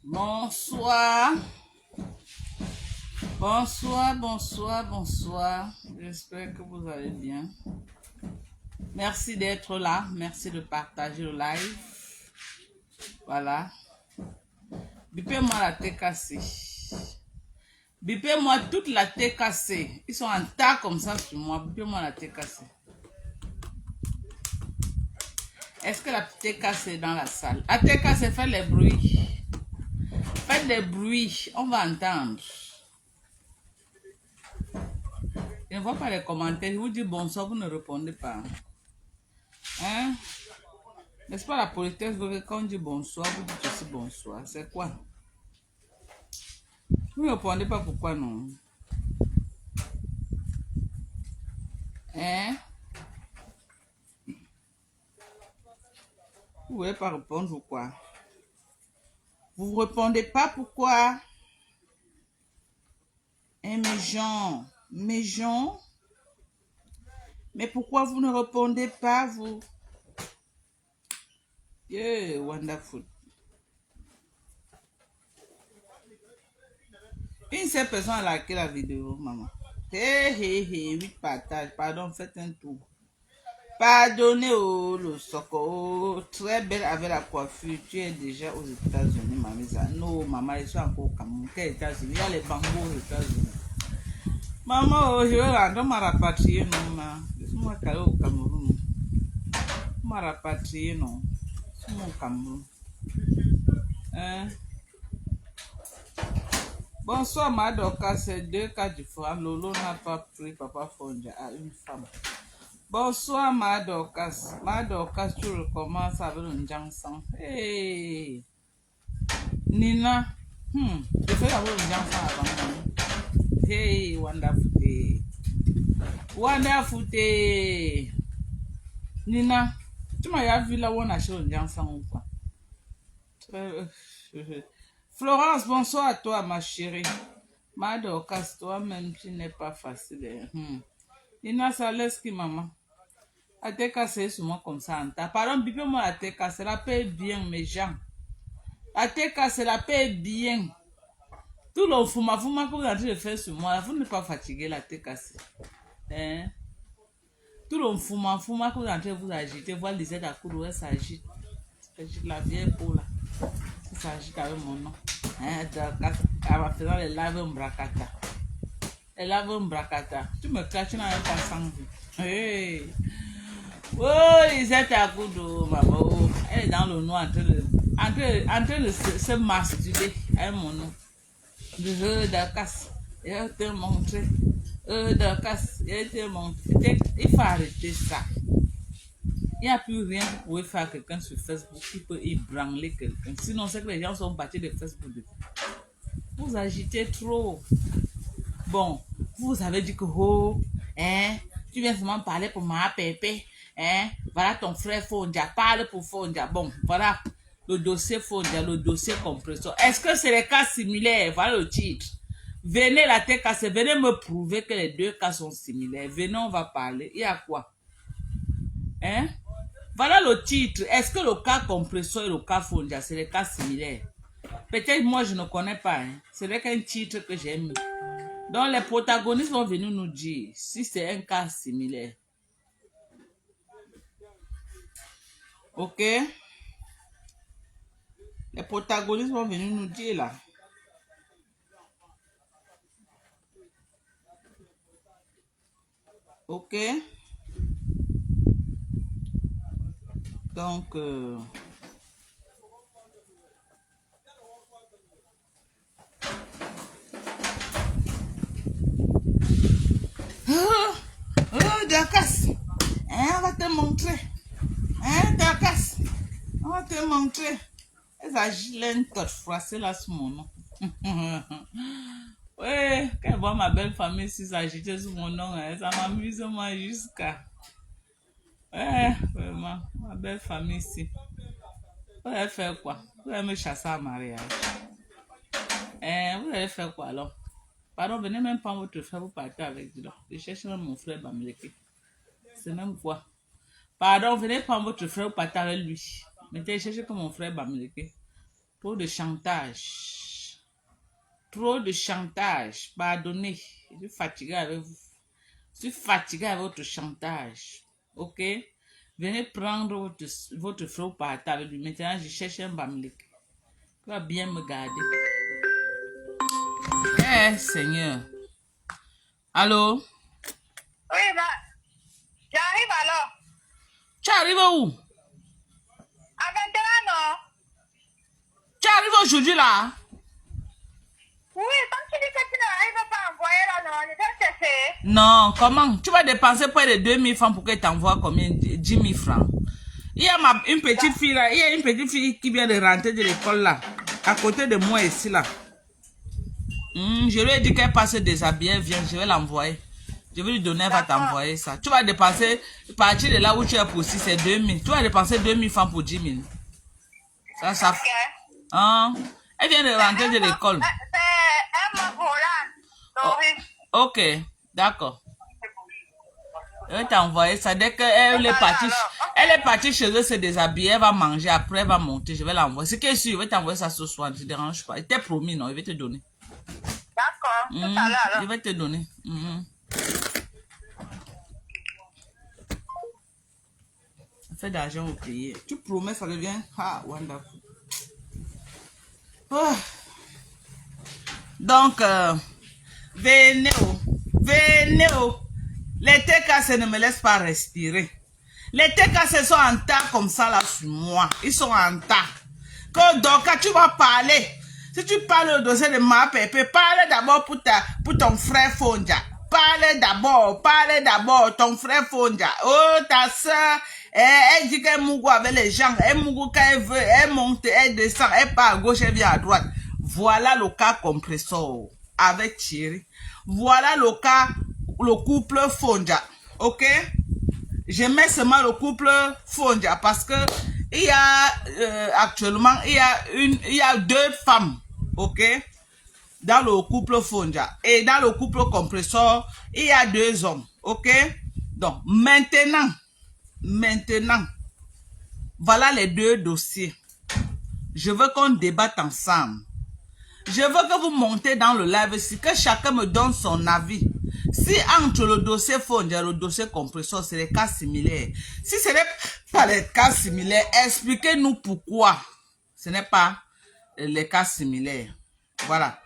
Bonsoir. Bonsoir, bonsoir, bonsoir. J'espère que vous allez bien. Merci d'être là. Merci de partager le live. Voilà. Bipez-moi la tête cassée. Bipez-moi toute la tête cassée. Ils sont en tas comme ça sur moi. Bipez-moi la tête cassée. Est-ce que la tête cassée est dans la salle? La tête cassée, fait les bruits. Faites des bruits. On va entendre. Je ne vois pas les commentaires. Je vous dis bonsoir, vous ne répondez pas. Hein? N'est-ce pas la politesse veut que quand on dit bonsoir, vous dites aussi bonsoir. C'est quoi? Vous ne répondez pas pourquoi non? Hein? Vous ne voulez pas répondre pourquoi? Vous ne répondez pas pourquoi? Hein, mes gens? Mais pourquoi vous ne répondez pas, vous? Yeah, wonderful. Une seule personne a liké la vidéo, maman. Hé, 8 partages. Pardon, faites un tour. Pardonnez le soco. Très belle avec la coiffure. Tu es déjà aux États-Unis, mamie. Non, maman, je suis encore au Cameroun. Quels États-Unis? Il y a les bambous aux États-Unis. Maman, je vais rendre ma rapatriée, non, ma. Laisse-moi aller au Cameroun. Ma rapatriée, non. Laisse-moi au Cameroun. Hein? Bonsoir, Madoka. C'est 2 cas différents. Lolo n'a pas pris Papa Fonja à une femme. Bonsoir, Madokas. Madokas, tu recommences avec le Njangsan. Hey! Nina. Je fais avec le Njangsan avant. Hey, wonderful day. Wonderful day. Nina, tu m'as vu là où on achète le Njangsan ou quoi? Florence, bonsoir à toi, ma chérie. Madokas, toi-même, tu n'es pas facile. Nina, ça laisse qui, maman? La tête cassée sur moi comme ça en tas. Pardon, bipez-moi la tête cassée. La paix est bien, mes gens. La tête cassée, la paix est bien. Tout le fuma que vous êtes en train de faire sur moi, vous n'êtes pas fatigué, la tête cassée. Hein? Tout le fuma que vous êtes en train de vous agiter. Voilà, Lisette à coudre, elle s'agite. La vieille peau là. Elle s'agite avec mon nom. Hein? Elle va faire les laves en bracata. Les laves en bracata. Tu me caches dans un passant. Hey! Oh, Lisette à coudre, maman. Elle est dans le noir en train de se masturber avec mon nom. De casse. Elle te montre. De casse. Elle te montre. Il faut arrêter ça. Il n'y a plus rien que vous pouvez faire à quelqu'un sur Facebook qui peut ébranler quelqu'un. Sinon, c'est que les gens sont battus de Facebook. Vous agitez trop. Bon, vous avez dit que oh, hein, tu viens seulement parler pour ma pépé. Hein, voilà ton frère Fondia. Parle pour Fondia. Bon, voilà le dossier Fondia, le dossier compresseur. Est-ce que c'est les cas similaires? Voilà le titre. Venez la tête cassée. Venez me prouver que les deux cas sont similaires. Venez, on va parler. Il y a quoi? Hein? Voilà le titre. Est-ce que le cas compresseur et le cas Fonja, c'est des cas similaires? Peut-être moi, je ne connais pas. Hein. C'est avec un titre que j'ai mis. Donc, les protagonistes vont venir nous dire si c'est un cas similaire. Ok? Les protagonistes vont venir nous dire là. Ok? Donc, Dakas, hein, on va te montrer. Hein, Dakas, on va te montrer. Essa gilene froissée là sur mon nom. Ouais, quand je vois ma belle famille s'agiter sur mon nom, hein, ça m'amuse moi jusqu'à. Ouais, vraiment, ma belle famille ici. Vous allez faire quoi? Vous allez me chasser à mariage. Vous allez faire quoi alors? Pardon, venez même pas votre frère, vous partez avec lui. Je cherche même mon frère Bamileke. C'est même quoi? Pardon, venez prendre votre frère, vous partez avec lui. Maintenant, je cherche que mon frère Bamileke. Trop de chantage. Trop de chantage. Pardonnez. Je suis fatigué avec vous. Je suis fatigué avec votre chantage. Ok? Venez prendre votre frère, vous partez avec lui. Maintenant, je cherche un Bamileke. Tu vas bien me garder. Eh, Seigneur. Allô? Oui, j'arrive alors. Tu arrives où? À 21 non? Tu arrives aujourd'hui là? Oui, comme tu dis que tu n'arrives pas à envoyer là, non, je vais chercher. Non, comment? Tu vas dépenser près de 2000 francs pour qu'elle t'envoie combien? 10 000 francs. Il y a une petite fille là, il y a une petite fille qui vient de rentrer de l'école là, à côté de moi ici là. Je lui ai dit qu'elle passe déshabiller, viens, je vais l'envoyer. Je vais lui donner, elle va t'envoyer ça. Tu vas dépenser, à partir de là où tu es pour c'est 2000. Tu vas dépenser 2000 francs pour 10 000. Ça. Ok. Hein? Elle vient de rentrer de l'école. C'est un volant. Ok, d'accord. Je vais t'envoyer ça. Dès qu'elle est partie chez eux se déshabiller, elle va manger, après elle va monter, je vais l'envoyer. C'est qu'elle est sûr, je vais t'envoyer ça ce soir, ne te dérange pas. Il t'est promis, non, je vais te donner. D'accord, tout à l'heure alors. Je vais te donner. Fais d'argent au pays. Tu promets, ça devient wonderful. Oh. Donc, venez. Les TKC ne me laissent pas respirer. Les TKC sont en tas comme ça là sur moi. Ils sont en tas. Donc, quand tu vas parler, si tu parles au dossier de ma pépé, parle d'abord pour ton frère Fonja. Parle d'abord, ton frère Fonja. Oh, ta soeur, elle dit qu'elle mougou avec les gens. Elle mougou quand elle veut, elle monte, elle descend, elle part à gauche, elle vient à droite. Voilà le cas compresseur avec Thierry. Voilà le cas, le couple Fonja. Ok? Je mets seulement le couple Fonja parce que il y a actuellement il y a deux femmes, ok, dans le couple Fonja, et dans le couple compresseur il y a deux hommes, ok. Donc maintenant, voilà les deux dossiers. Je veux qu'on débatte ensemble. Je veux que vous montez dans le live ici, que chacun me donne son avis. Si entre le dossier Fonja et le dossier compresseur, c'est des cas similaires. Si ce n'est pas les cas similaires, expliquez-nous pourquoi ce n'est pas les cas similaires. Voilà.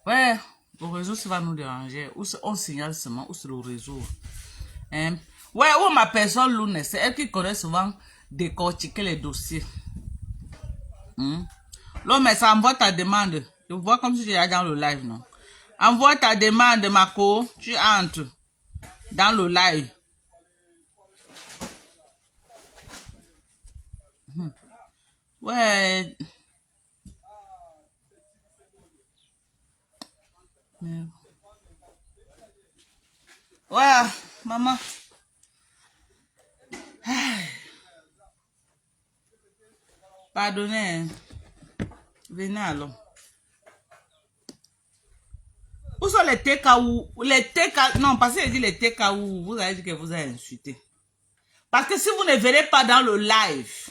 Ouais, le réseau, ça va nous déranger. Ou on signale seulement, ou c'est le réseau. Hein? Ouais, ou ma personne, Lune, c'est elle qui connaît souvent décortiquer les dossiers. L'homme, mais ça envoie ta demande. Je vois comme si tu es dans le live, non? Envoie ta demande, Marco. Tu entres dans le live. Ouais. Ouais, maman. Pardonnez. Hein. Venez alors. Où sont les TKU? Les TKU. Non, parce qu'il dit les TKU. Vous avez dit que vous avez insulté. Parce que si vous ne verrez pas dans le live,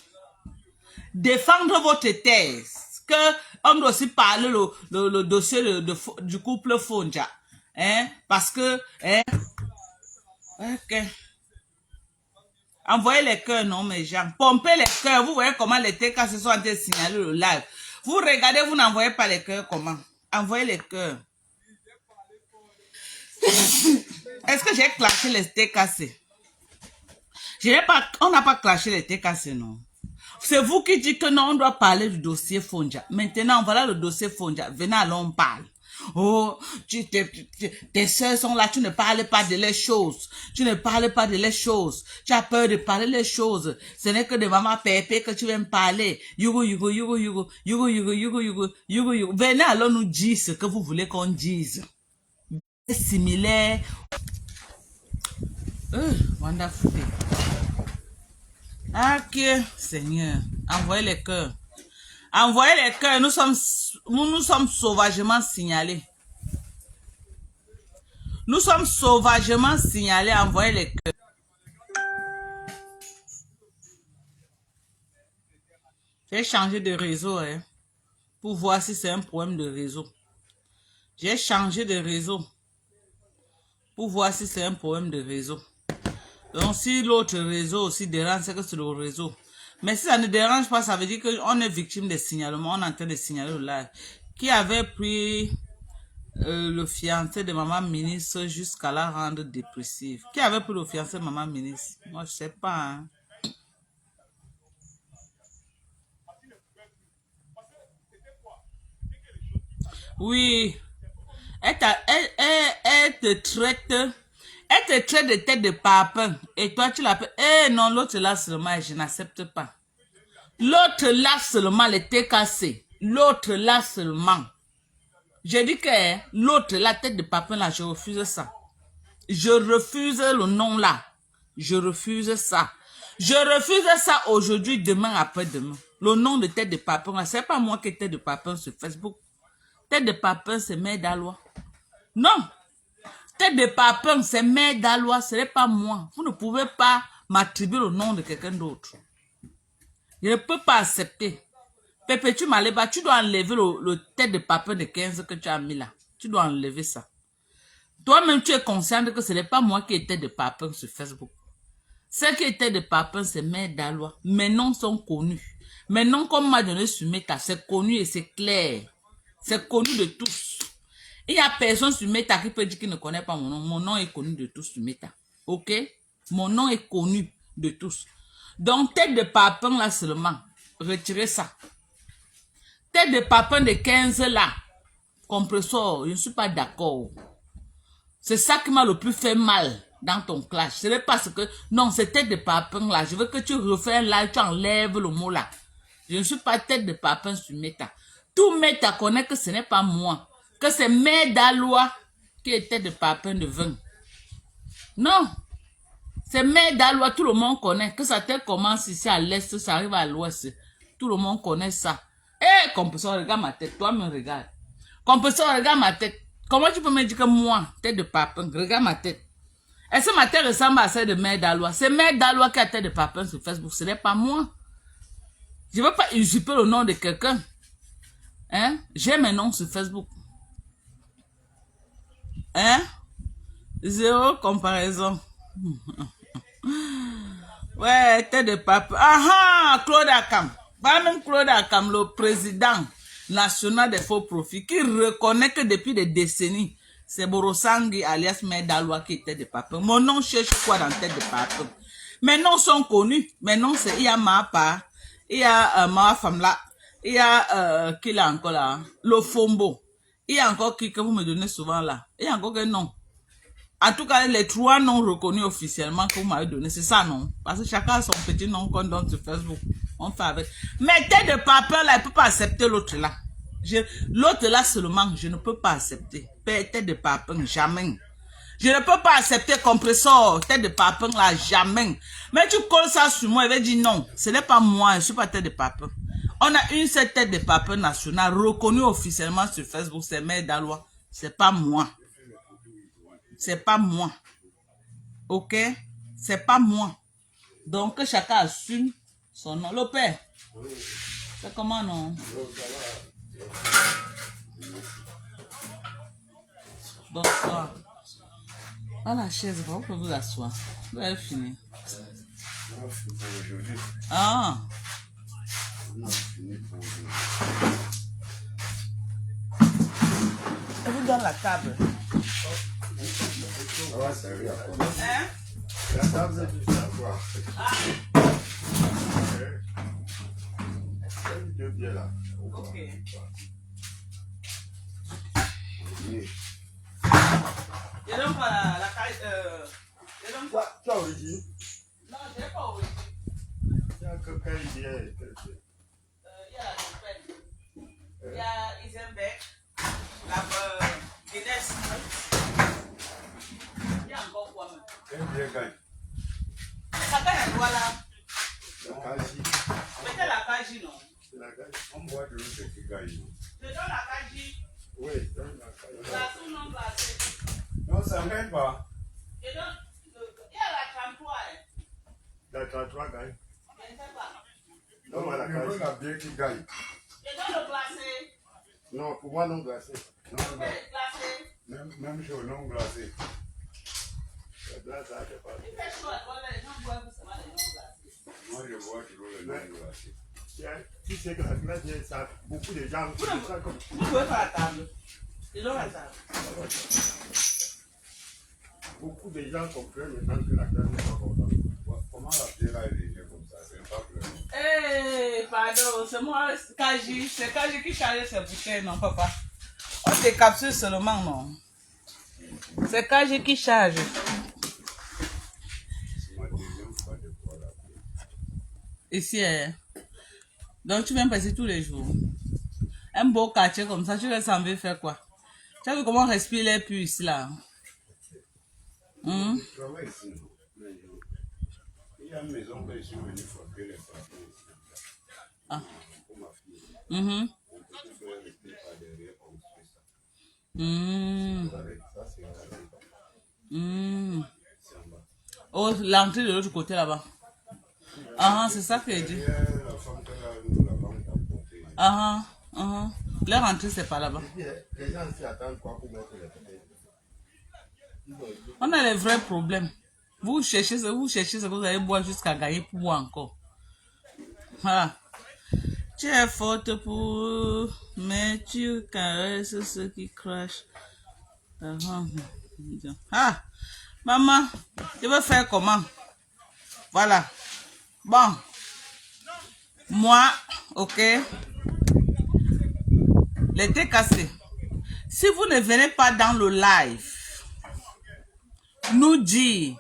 défendre votre thèse, qu'on doit aussi parler le dossier du couple Fonja. Hein? Parce que... Hein? Ok. Envoyez les cœurs, non, mes gens. Pompez les cœurs. Vous voyez comment les TK se sont en train de signaler le live. Vous regardez, vous n'envoyez pas les cœurs comment? Envoyez les cœurs. Est-ce que j'ai clashé les TKC? On n'a pas clashé les TKC, non. C'est vous qui dites que non, on doit parler du dossier Fonja. Maintenant, voilà le dossier Fonja. Venez, allons, on parle. Oh, tes soeurs sont là, tu ne parles pas de les choses. Tu ne parles pas de les choses. Tu as peur de parler les choses. Ce n'est que de maman Pépé que tu viens me parler. Yugo. Venez, allons nous dire ce que vous voulez qu'on dise. C'est similaire. Wonderful. Ok, Seigneur. Envoyez les cœurs. Envoyez les cœurs. Nous sommes sauvagement signalés. Nous sommes sauvagement signalés. Envoyez les cœurs. J'ai changé de réseau hein, pour voir si c'est un problème de réseau. J'ai changé de réseau pour voir si c'est un problème de réseau. Donc, si l'autre réseau aussi dérange, c'est que c'est le réseau. Mais si ça ne dérange pas, ça veut dire qu'on est victime de signalements. On est en train de signaler le live. Qui avait pris le fiancé de maman ministre jusqu'à la rendre dépressive? Qui avait pris le fiancé de maman ministre? Moi, je sais pas. Hein. Oui. Elle te traite... Elle te traite de tête de papin. Et toi, tu l'appelles... Eh non, l'autre là seulement, je n'accepte pas. L'autre là seulement, le TKC. L'autre là seulement. Je dis que l'autre, la tête de papin là, je refuse ça. Je refuse le nom là. Je refuse ça. Je refuse ça aujourd'hui, demain, après-demain. Le nom de tête de papin là, c'est pas moi qui ai tête de papin sur Facebook. Tête de papin, c'est Mère Dalois. Non. Tête de papin, c'est Mère Dalois, ce n'est pas moi. Vous ne pouvez pas m'attribuer le nom de quelqu'un d'autre. Je ne peux pas accepter. Pépé, tu m'as levé, tu dois enlever le tête de papin de 15 que tu as mis là. Tu dois enlever ça. Toi-même, tu es consciente que ce n'est pas moi qui ai tête de papin sur Facebook. Ce qui était de papin, c'est Mère Dalois. Mes noms sont connus. Mes noms, comme m'a donné sur Meta, c'est connu et c'est clair. C'est connu de tous. Il n'y a personne sur Meta qui peut dire qu'il ne connaît pas mon nom. Mon nom est connu de tous sur Meta. Ok? Mon nom est connu de tous. Donc, tête de papin là seulement. Retirez ça. Tête de papin de 15 là. Compresseur, je ne suis pas d'accord. C'est ça qui m'a le plus fait mal dans ton clash. Ce n'est pas ce que... Non, c'est tête de papin là. Je veux que tu refais un live, tu enlèves le mot là. Je ne suis pas tête de papin sur Meta. Tout Meta connaît que ce n'est pas moi. Que c'est Mère Dalois qui était de papin de vin. Non. C'est Mère Dalois, tout le monde connaît. Que ça te commence ici à l'est, ça arrive à l'ouest. Tout le monde connaît ça. Eh, compresseur, regarde ma tête. Toi, me regarde. Compresseur, regarde ma tête. Comment tu peux me dire que moi, tête de papin, regarde ma tête. Est-ce que ma tête ressemble à celle de Mère Dalois? C'est Mère Dalois qui a tête de papin sur Facebook. Ce n'est pas moi. Je ne veux pas usurper le nom de quelqu'un. Hein? J'ai mes noms sur Facebook. Hein? Zéro comparaison. Ouais, tête de papin. Ah, Claude Akam. Pas même Claude Akam, le président national des faux profits, qui reconnaît que depuis des décennies, c'est Borosangui alias Mère Dalois qui était de papin. Mon nom cherche quoi dans tête de papin? Mes noms sont connus. Mes noms, c'est, il y a Mapa, il y a ma femme là, il y a, qui là encore là, le Fombo. Il y a encore qui que vous me donnez souvent là. Il y a encore que non. En tout cas, les 3 noms reconnus officiellement que vous m'avez donné, c'est ça non. Parce que chacun a son petit nom qu'on donne sur Facebook. On fait avec. Mais tête de papin là, il ne peut pas accepter l'autre là. L'autre là seulement, je ne peux pas accepter. Tête de papin, jamais. Je ne peux pas accepter compresseur, tête de papin là, jamais. Mais tu colles ça sur moi, il va dire non, ce n'est pas moi, je ne suis pas tête de papin. On a une seule tête de pape nationale reconnue officiellement sur Facebook, c'est Mère Dalois. C'est pas moi. C'est pas moi. Ok? C'est pas moi. Donc, que chacun assume son nom. Le père, c'est comment non? Bonsoir. Ah, la chaise, vous pouvez vous asseoir. Vous avez fini. Ah. Je vous donne la table. Hein? La table, c'est ça, quoi. Deux pieds là. Ok. Oui. Je donne pas la caille. Je donne pas. Tu as origine? Non, je n'ai pas origine. Il y a que quelle idée? Il y a la tempête. Il y a Isenbeck. La Guinness. Il y a encore quoi même? Quelle idée gagne? Ça gagne quoi là? La Kaji. Mettez la Kaji, non? C'est la Kaji. On boit de l'eau, c'est qui gagne. Je donne la Kaji. Oui, donne la Kaji. Glace ou non glacée? Non, ça ne gagne pas. Je donne. Il y a la 33. La 33 gagne. Je ne sais pas. Non, la Kaji. La bière qui gagne. Je donne le glacé. Non, pour moi, non glacé. Non, Ok, glacé. même chose, non glacé. Là, ça ne fait pas. Il fait chaud. Voilà, les gens boivent seulement les non glacés. Moi, je bois toujours le non glacé. Tu sais que la glace, ça, beaucoup de gens. Vous pouvez faire la table. Je donne la table. Beaucoup de gens comprennent maintenant que la glace n'est pas contente. Comment la bière a érigé comme ça? C'est pas clair. Eh, pardon, c'est moi, Kaji. C'est Kaji qui charge ses bouteilles, non, papa. On décapsule seulement, non. C'est Kaji qui charge. C'est ma deuxième fois de boire la bière. Ici, donc tu viens passer tous les jours. Un beau quartier comme ça, tu laisses envie faire quoi? Tu as vu comment on respire l'air pur ici, là? Je travaille ici, non? Il y a une maison que je suis venu frapper les papiers ici. Ah. Pour ma fille. Mhm. On peut tout faire rester par derrière comme ça. Mm. Ça, c'est la rue. Mm. C'est en bas. Oh, l'entrée de l'autre côté là-bas. Ah, c'est ça que je dis. Derrière la femme que la banque a portée. Ah, ah. Leur entrée, c'est pas là-bas. Les gens s'y attendent quoi pour mettre les papiers? On a les vrais problèmes. Vous cherchez ce que vous allez boire jusqu'à gagner pour boire encore. Voilà. Tu es forte pour, mais tu caresses ceux qui crachent. Ah, maman, je veux faire comment? Voilà. Bon. Moi, ok. L'été cassé. Si vous ne venez pas dans le live, nous dire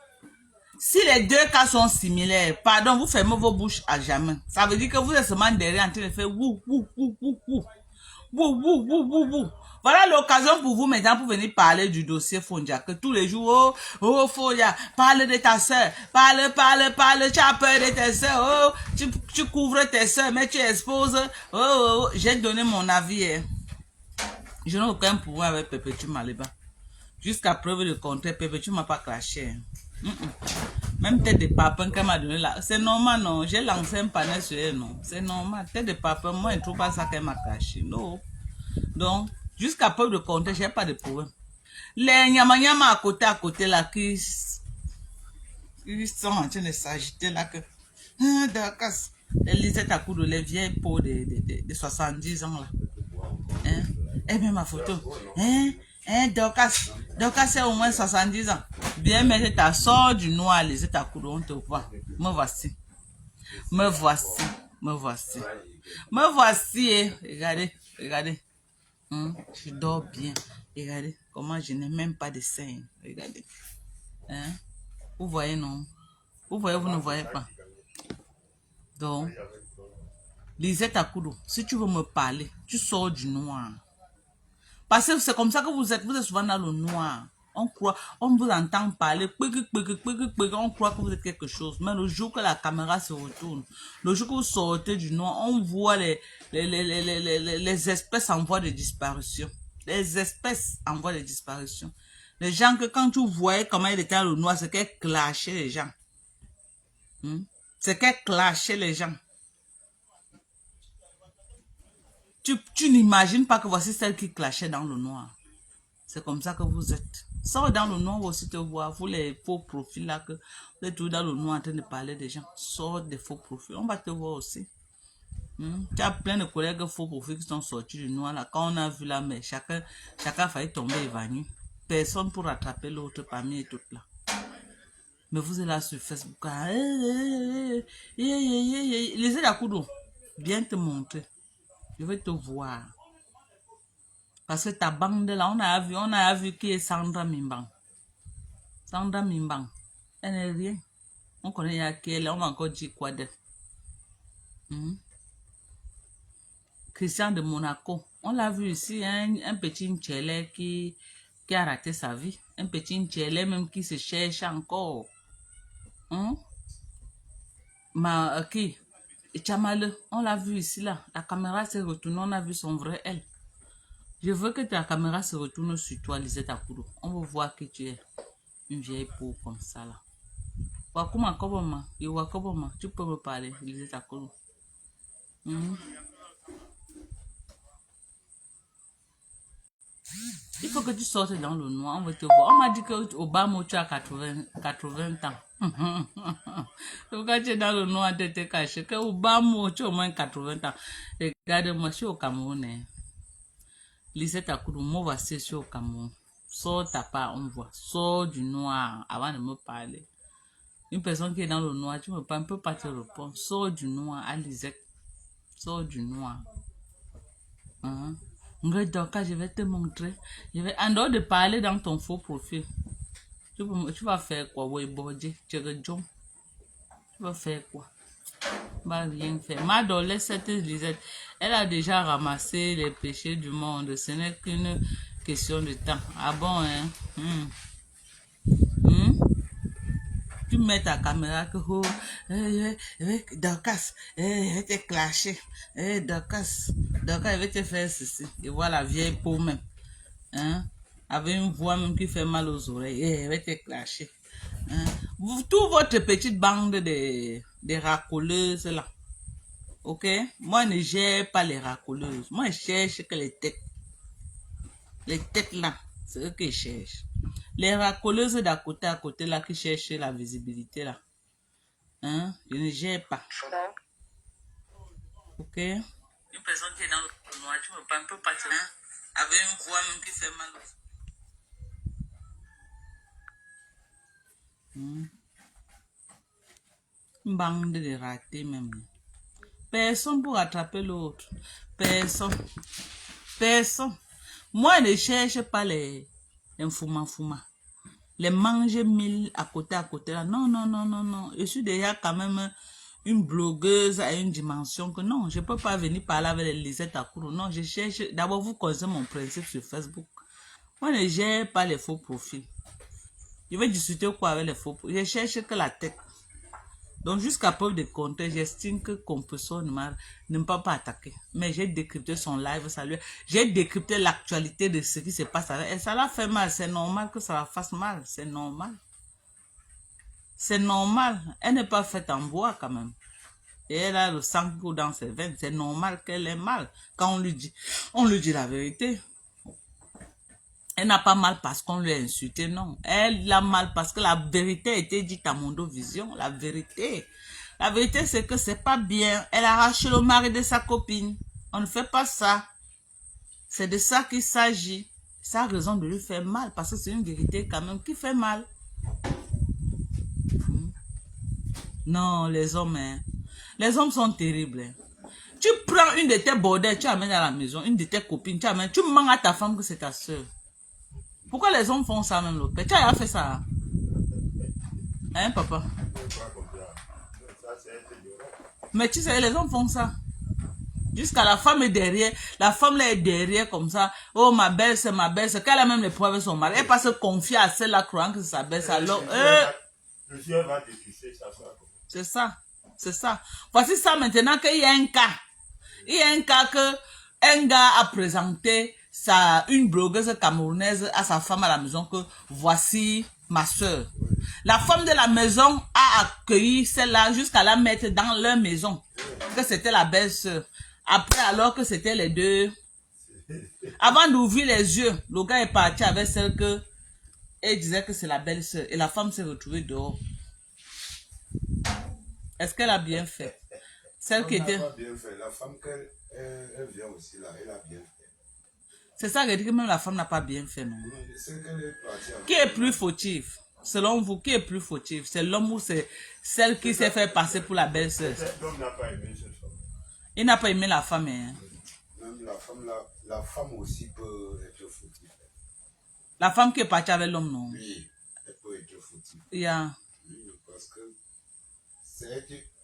si les deux cas sont similaires, pardon, vous fermez vos bouches à jamais. Ça veut dire que vous êtes seulement derrière en train de faire wou, wou, wou, wou, wou, wou, wou, wou, wou, wou. Voilà l'occasion pour vous maintenant pour venir parler du dossier Fondia. Que tous les jours, oh Fondia, parle de ta soeur, parle, tu as peur de tes soeurs, oh, tu couvres tes soeurs, mais tu exposes, oh, j'ai donné mon avis. Hein. Je n'ai aucun pouvoir avec Perpétue Maliba. Jusqu'à preuve de contraire, Perpétue m'a pas craché. Même tête de papin qu'elle m'a donné là. C'est normal, non. J'ai lancé un panel sur elle, non. C'est normal. Tête de papin, moi, je ne trouve pas ça qu'elle m'a caché. Non. Donc, jusqu'à preuve de contraire, je n'ai pas de problème. Les nyama à côté là, qui sont en train de s'agiter là, que. D'accord. Lisette à coup de les vieilles peaux de 70 ans là. Hein? Et bien ma photo. Hein? Dorcas c'est au moins 70 ans. Viens mettre ta sort du noir, les ta coude, on te voit. Me voici. Me voici. Me voici. Me voici. Regardez. Regardez. Je dors bien. Regardez comment je n'ai même pas de sein. Regardez. Hein? Vous voyez, non? Vous voyez, vous ne voyez pas. Donc, Lisette Akudo, si tu veux me parler, tu sors du noir. Parce que c'est comme ça que vous êtes souvent dans le noir. On croit, on vous entend parler, on croit que vous êtes quelque chose. Mais le jour que la caméra se retourne, le jour que vous sortez du noir, on voit les espèces en voie de disparition. Les espèces en voie de disparition. Les gens que quand tu voyais comment il était dans le noir, c'est qu'elle clashait les gens. C'est qu'elle clashait les gens. Tu n'imagines pas que voici celle qui clashait dans le noir. C'est comme ça que vous êtes. Sors dans le noir aussi te voir. Vous les faux profils là que vous êtes tous dans le noir en train de parler des gens. Sors des faux profils. On va te voir aussi. Tu as plein de collègues faux profils qui sont sortis du noir là. Quand on a vu là, mais chacun a failli tomber évanoui. Personne pour rattraper l'autre parmi toutes là. Mais vous êtes là sur Facebook. Laissez la coude. Viens te montrer. Je vais te voir. Parce que ta bande là, on a vu qui est Sandra Mimbang. Sandra Mimbang. Elle n'est rien. On connaît qui elle est. On va encore dire quoi d'elle. Christian de Monaco. On l'a vu ici, un petit Nchele qui a raté sa vie. Un petit Nchele même qui se cherche encore. Qui? Chamale, on l'a vu ici là. La caméra s'est retournée, on a vu son vrai elle. Je veux que ta caméra se retourne sur toi, Lisette Akudo. On veut voir que tu es une vieille peau comme ça là. Tu peux me parler, Lisette Akudo. Il faut que tu sortes dans le noir, on veut te voir. On m'a dit que Obama, tu as 80 ans. Quand tu es dans le noir, tu es caché. Que Obama, tu as au moins 80 ans. Regarde-moi, je suis au Cameroun. Lisette Akudo, moi voici, je suis au Cameroun. Sors ta part, on voit. Sors du noir avant de me parler. Une personne qui est dans le noir, tu ne peux pas te répondre. Sors du noir à Lisette. Sors du noir. Donc, je vais te montrer. En dehors de parler dans ton faux profil, tu vas faire quoi? Tu vas faire quoi? Tu vas rien faire. Ma dolette, cette Lisette, elle a déjà ramassé les péchés du monde. Ce n'est qu'une question de temps. Ah bon, hein? Tu mets ta caméra que Dorcas, elle va te clasher. Dorcas, elle va te faire ceci. Et voilà la vieille peau même. Avec une voix même qui fait mal aux oreilles. Elle va te clasher. Toute votre petite bande de racoleuses là. Ok? Moi, je ne gère pas les racoleuses. Moi, je cherche que les têtes. Les têtes là, c'est eux que je cherche. Les racoleuses d'à côté là qui cherchent la visibilité là. Je ne gère pas. Ok? Une personne qui est dans le noir, tu ne peux pas te... avec une voix même qui fait mal. Une bande de ratés même. Personne pour attraper l'autre. Personne. Moi, je ne cherche pas les fuma. Les manger mille à côté là. Non. Je suis déjà quand même une blogueuse à une dimension que non, je ne peux pas venir parler avec les Lisette Akudo. Non, je cherche. D'abord, vous connaissez mon principe sur Facebook. Moi, je ne gère pas les faux profils. Je vais discuter quoi avec les faux profils. Je cherche que la tête. Donc, jusqu'à preuve de compter, j'estime que Compression ne peut pas attaquer. Mais j'ai décrypté son live, j'ai décrypté l'actualité de ce qui se passe avec elle. Ça l'a fait mal. C'est normal que ça la fasse mal. C'est normal. C'est normal. Elle n'est pas faite en bois quand même. Et elle a le sang qui coule dans ses veines. C'est normal qu'elle ait mal. Quand on lui dit la vérité. Elle n'a pas mal parce qu'on lui a insulté, non. Elle a mal parce que la vérité a été dite à Mondovision. La vérité, c'est que c'est pas bien. Elle a arraché le mari de sa copine. On ne fait pas ça. C'est de ça qu'il s'agit. Ça a raison de lui faire mal parce que c'est une vérité quand même qui fait mal. Non, les hommes, les hommes sont terribles. Tu prends une de tes bordels, tu amènes à la maison, une de tes copines, tu mens à ta femme que c'est ta soeur. Pourquoi les hommes font ça même, le père? Tu as fait ça? Hein, papa? Mais tu sais, les hommes font ça. Jusqu'à la femme est derrière. La femme là est derrière comme ça. Oh, ma belle, c'est ma belle. Qu'elle a même les preuves de son mari. Elle pas se confier à celle-là, croyant que c'est sa belle. Alors, le ciel va dépisser, ça sera comme ça. c'est ça. C'est ça. Voici ça maintenant qu'il y a un cas. Il y a un cas que un gars a présenté une blogueuse camerounaise à sa femme à la maison que voici ma soeur. La femme de la maison a accueilli celle-là jusqu'à la mettre dans leur maison. Que c'était la belle-sœur. Après, alors que c'était les deux. Avant d'ouvrir les yeux, le gars est parti avec celle que elle disait que c'est la belle-sœur. Et la femme s'est retrouvée dehors. Est-ce qu'elle a bien fait? Celle qui était... pas bien fait. La femme elle vient aussi là, elle a bien fait. C'est ça que je dis que même la femme n'a pas bien fait, non? C'est qu'elle est partie avec Qui est plus fautif? Selon vous, qui est plus fautif? C'est l'homme ou c'est celle qui s'est fait passer pour la belle-sœur? L'homme n'a pas aimé cette femme. Il n'a pas aimé la femme, hein? Même la femme aussi peut être fautive. La femme qui est partie avec l'homme, non? Oui, elle peut être fautive. Yeah. Oui, parce que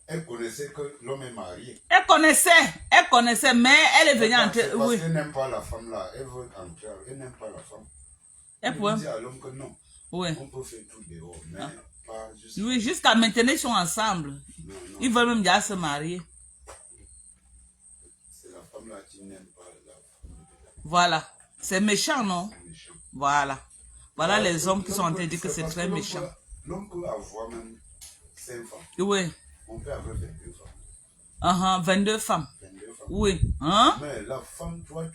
elle connaissait que l'homme est marié. Elle connaissait, mais elle est venue entrer. Parce Oui. qu'elle n'aime pas la femme là, elle veut entrer, elle n'aime pas la femme. Elle pouvait... dit à l'homme que non, Oui. on peut faire tout dehors, mais pas juste... Oui, jusqu'à maintenant, ils sont ensemble. Non, Ils veulent même déjà se marier. c'est la femme là qui n'aime pas la femme. Voilà. C'est méchant, non? C'est méchant. Voilà. Voilà les hommes qui sont en train de dire que c'est parce très l'homme méchant. L'homme peut avoir même 5 femmes. Oui. On peut avoir 22 femmes. 22 femmes. 22 femmes. Oui. Hein? Mais la femme, toi,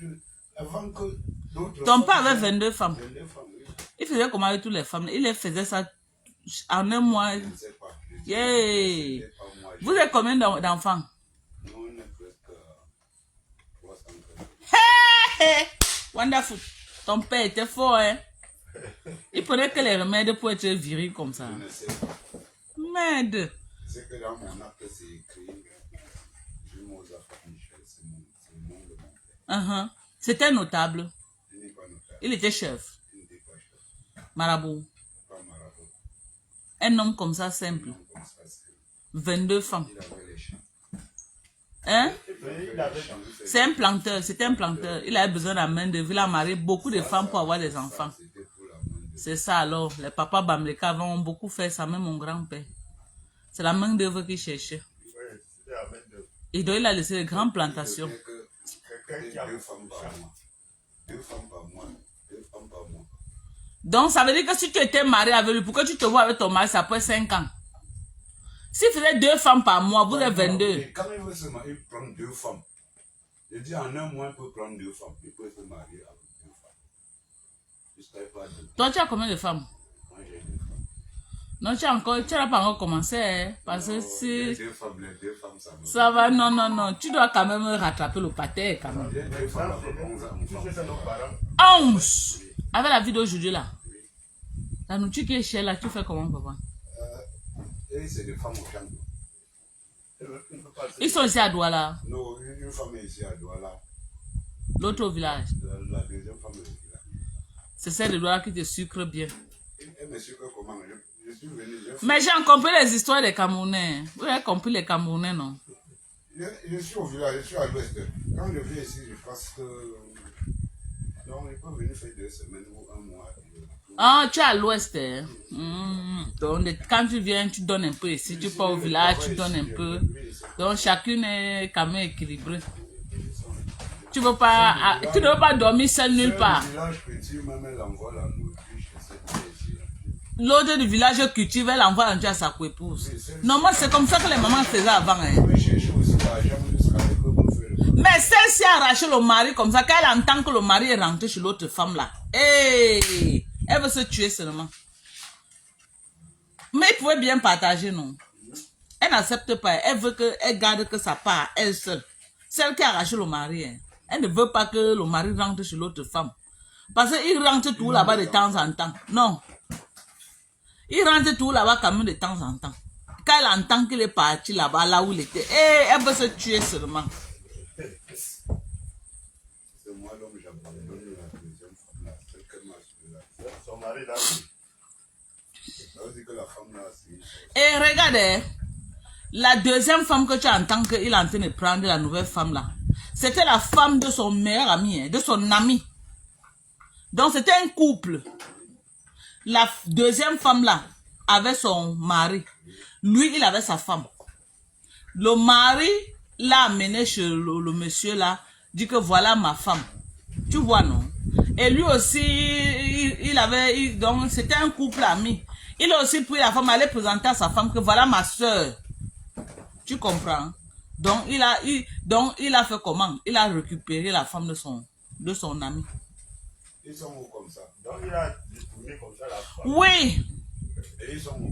avant que d'autres... Ton père avait 22 femmes. 22 femmes, oui. Il faisait comment avec toutes les femmes? Il les faisait ça en un mois. Je ne sais pas. Yeah. Pas moi, Vous êtes combien d'enfants? Nous, on est presque 300. Hey! Wonderful. Ton père était fort, hein? Il prenait que les remèdes pour être viril comme ça. Je ne sais pas. Merde. C'est que dans mon acte, c'est écrit Jumosa Michel, c'est le nom de mon père. C'était notable. Il n'est pas notable. Il était chef. Il n'était pas chef. Marabout. Pas marabout. Un homme comme ça, simple. Non, comme ça, 22 femmes. il avait les champs. Hein? Il avait les champs. C'est un planteur. C'était un planteur. Il avait besoin de la main d'œuvre. Il a marié beaucoup de femmes pour avoir des enfants. C'était pour la main de... C'est ça alors. Les papas Bamleka ont beaucoup fait ça, même mon grand-père. C'est la main d'œuvre qu'il cherchait. Oui, c'était la main d'œuvre. Et donc il a laissé de grandes plantations. Quelqu'un qui a 2 femmes par mois. 2 femmes par mois. 2 femmes par mois. Donc ça veut dire que si tu étais marié avec lui, pourquoi tu te vois avec ton mari, ça peut être 5 ans. S'il faisait 2 femmes par mois, vous êtes 22. Et quand il veut se marier, il prend 2 femmes. Je dis en un mois, il peut prendre 2 femmes. Il peut se marier avec 2 femmes. Jusqu'à pas 2. Toi, tu as combien de femmes? Moi, j'ai 2 femmes. Non, tu n'as pas encore commencé, hein? Parce que si... Les 2 femmes, ça me... Ça va, non. Tu dois quand même rattraper le pâté, quand même. J'ai 2 femmes avec 11 enfants. 11! Avec la vie d'aujourd'hui, là. La nourriture qui est chère, là, tu fais comment, papa? Et c'est des femmes au Champ. Ils sont ici à Douala. Non, une femme est ici à Douala. L'autre au village. La deuxième femme est ici là. C'est celle de Douala qui te sucre bien. Elle me sucre comment? Je suis venu. Mais j'ai compris les histoires des Camerounais. Vous avez compris les Camerounais, non? Je suis au village, je suis à l'ouest. Quand je viens ici, je pense que... Non, il peut venir faire 2 semaines ou 1 mois. Ah, tu es à l'ouest. Hein? Donc, quand tu viens, tu donnes un peu ici. Tu pars au village, tu donnes un peu. Donc, chacune est quand même équilibrée. Tu ne veux pas dormir seul nulle part. L'autre du village cultive, elle envoie l'entrée à sa épouse. Normalement, c'est comme ça que les mamans faisaient avant. Hein. Mais celle-ci a arraché le mari comme ça, quand elle entend que le mari est rentré chez l'autre femme là. Hey, elle veut se tuer seulement. Mais il pouvait bien partager, non? Elle n'accepte pas. Elle veut qu'elle garde que sa part, elle seule. Celle qui a arraché le mari, hein. Elle ne veut pas que le mari rentre chez l'autre femme. Parce qu'il rentre tout là-bas de temps en temps. Non. Il rentre tout là-bas quand même de temps en temps. Quand elle entend qu'il est parti là-bas, là où il était, elle veut se tuer seulement. C'est moi l'homme, j'ai abandonné la deuxième femme là. C'est que ma son mari là. Ça veut dire que la femme là, c'est... Et regardez, la deuxième femme que tu entends qu'il est en train de prendre, la nouvelle femme là, C'était la femme de son meilleur ami, hein, de son ami. Donc, c'était un couple. La deuxième femme là avait son mari. Lui, il avait sa femme. Le mari l'a amené chez le monsieur là, dit que voilà ma femme. Tu vois, non? Et lui aussi, donc c'était un couple ami. Il a aussi pris la femme, aller présenter à sa femme que voilà ma soeur. Tu comprends? Donc il a fait comment? Il a récupéré la femme de son ami. Ils sont où comme ça? Donc il a détourné comme ça la femme. Oui, Et ils sont où?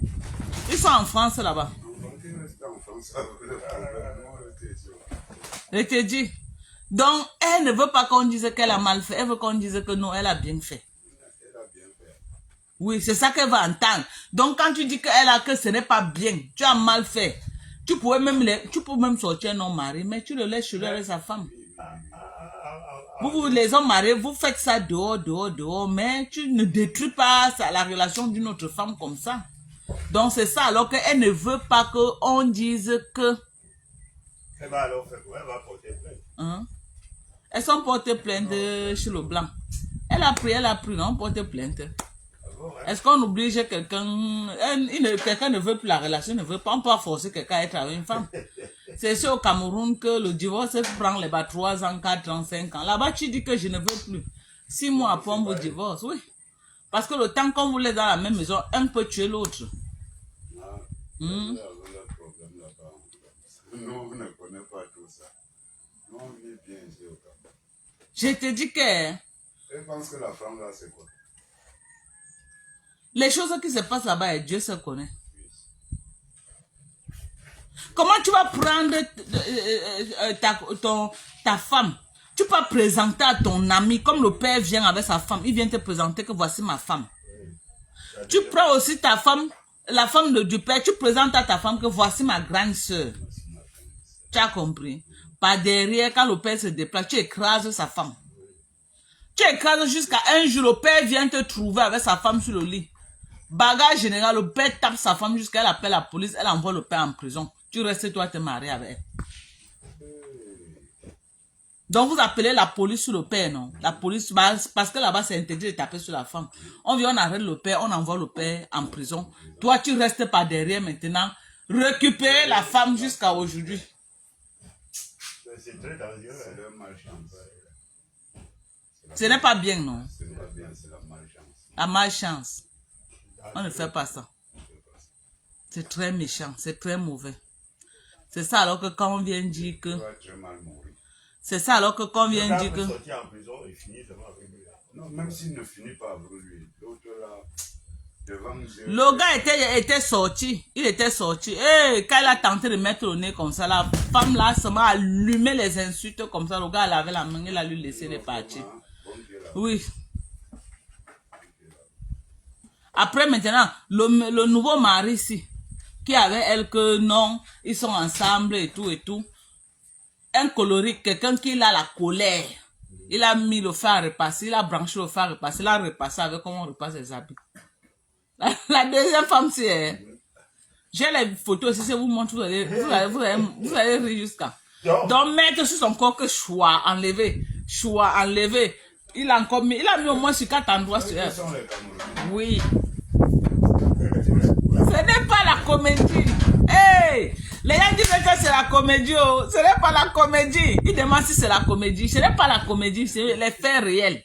ils sont en France là-bas. Donc ils restent en France avec le problème. Je te dis. Donc elle ne veut pas qu'on dise qu'elle a mal fait. Elle veut qu'on dise que non, elle a bien fait. Elle a bien fait. Oui, c'est ça qu'elle va entendre. Donc quand tu dis que ce n'est pas bien, tu as mal fait. Tu peux même sortir un homme marié, mais tu le laisses chez lui avec sa femme. Vous, les hommes mariés, vous faites ça dehors, mais tu ne détruis pas la relation d'une autre femme comme ça. Donc c'est ça, alors qu'elle ne veut pas qu'on dise que... Elle va alors faire quoi? Elle va porter plainte. Hein? Elles sont portées plainte chez le blanc. Elle a pris, non, portée plainte. Est-ce qu'on oblige quelqu'un, quelqu'un ne veut plus la relation, ne veut pas, on peut pas forcer quelqu'un à être avec une femme. C'est ici au Cameroun que le divorce prend les 3 ans, 4 ans, 5 ans. Là-bas, tu dis que je ne veux plus. 6 mois après, on vous divorce, oui. Parce que le temps qu'on vous laisse dans la même maison, un peut tuer l'autre. Nous, on ne connaît pas tout ça. Nous, on vit bien ici au Cameroun. Je te dis que Je pense que la femme là, c'est quoi? les choses qui se passent là-bas, Dieu se connaît. Comment tu vas prendre ta femme? Tu peux présenter à ton ami, comme le père vient avec sa femme, il vient te présenter que voici ma femme. Tu prends aussi ta femme, la femme du père, tu présentes à ta femme que voici ma grande soeur. Tu as compris? Par derrière, quand le père se déplace, tu écrases sa femme. Tu écrases jusqu'à un jour, le père vient te trouver avec sa femme sur le lit. Bagage général, le père tape sa femme jusqu'à elle appelle la police, elle envoie le père en prison. Tu restes toi te marier avec elle. Donc vous appelez la police sur le père, non? La police, parce que là-bas c'est interdit de taper sur la femme. On vient, on arrête le père, on envoie le père en prison. Toi tu restes par derrière maintenant, récupérer la femme jusqu'à aujourd'hui. C'est très dangereux. C'est leur malchance. Ce n'est pas bien, non? Ce n'est pas bien, c'est la malchance. La malchance. On ne fait pas ça. C'est très méchant, c'est très mauvais. C'est ça alors que quand on vient dire que... Tu vas très mal mourir. C'est ça alors que quand on vient dire que... sortir en prison et finir seulement avec lui. Non, même s'il ne finit pas avec lui, l'autre là, devant Dieu. Le gars était sorti. Il était sorti. Et quand il a tenté de mettre le nez comme ça, la femme là se met à allumer les insultes comme ça. Le gars avait la main, il a lui laissé les partir. Oui. Après maintenant, le nouveau mari ici, qui avait elle que non, ils sont ensemble et tout. Un colorique, quelqu'un qui a la colère. Il a mis le fer à repasser, il a branché le fer à repasser, il a repassé avec comment on repasse les habits. La deuxième femme, c'est... J'ai les photos, si je vous montre, vous allez rire jusqu'à... Donc, mettre sur son corps que choix enlevé. Il a encore mis, il a mis au moins sur 4 endroits sur elle. Oui. Ce n'est pas la comédie. Hey! Les gens disent que c'est la comédie. Oh. Ce n'est pas la comédie. Ils demandent si c'est la comédie. Ce n'est pas la comédie, c'est les faits réels.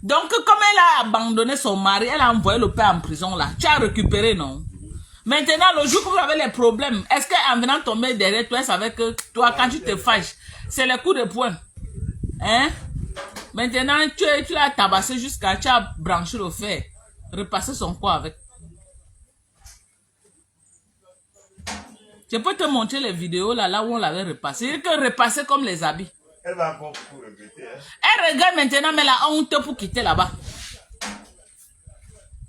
Donc, comme elle a abandonné son mari, elle a envoyé le père en prison là. Tu as récupéré, non? Maintenant, le jour que vous avez les problèmes, est-ce qu'en venant tomber derrière toi, elle savait que toi, quand tu te fâches, c'est le coup de poing. Hein? Maintenant, tu l'as tabassé jusqu'à tu as branché le fer. Repasser son corps avec. Je peux te montrer les vidéos là où on l'avait repassé. Il que repasser comme les habits. Elle va encore tout regretter. Hein? Elle regarde maintenant, mais la honte pour quitter là-bas.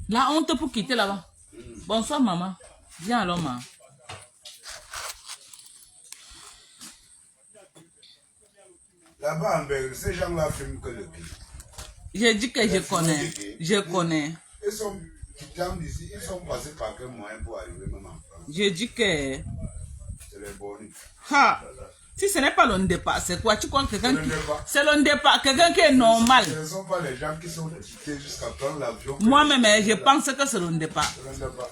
La honte pour quitter là-bas. Bonsoir, maman. Viens alors, maman. Là-bas en Belgique, ces gens-là fument que le pied. J'ai dit que je connais. Je connais. Ils sont d'ici, ils sont passés par quel moyen pour arriver même en France? J'ai dit que... C'est les bonus. Ha! Si ce n'est pas le départ, c'est quoi? Tu crois que quelqu'un qui... départ. C'est le départ, quelqu'un qui est normal. Ce ne sont pas les gens qui sont quittés jusqu'à prendre l'avion. Moi-même, je pense que c'est le départ. C'est le départ.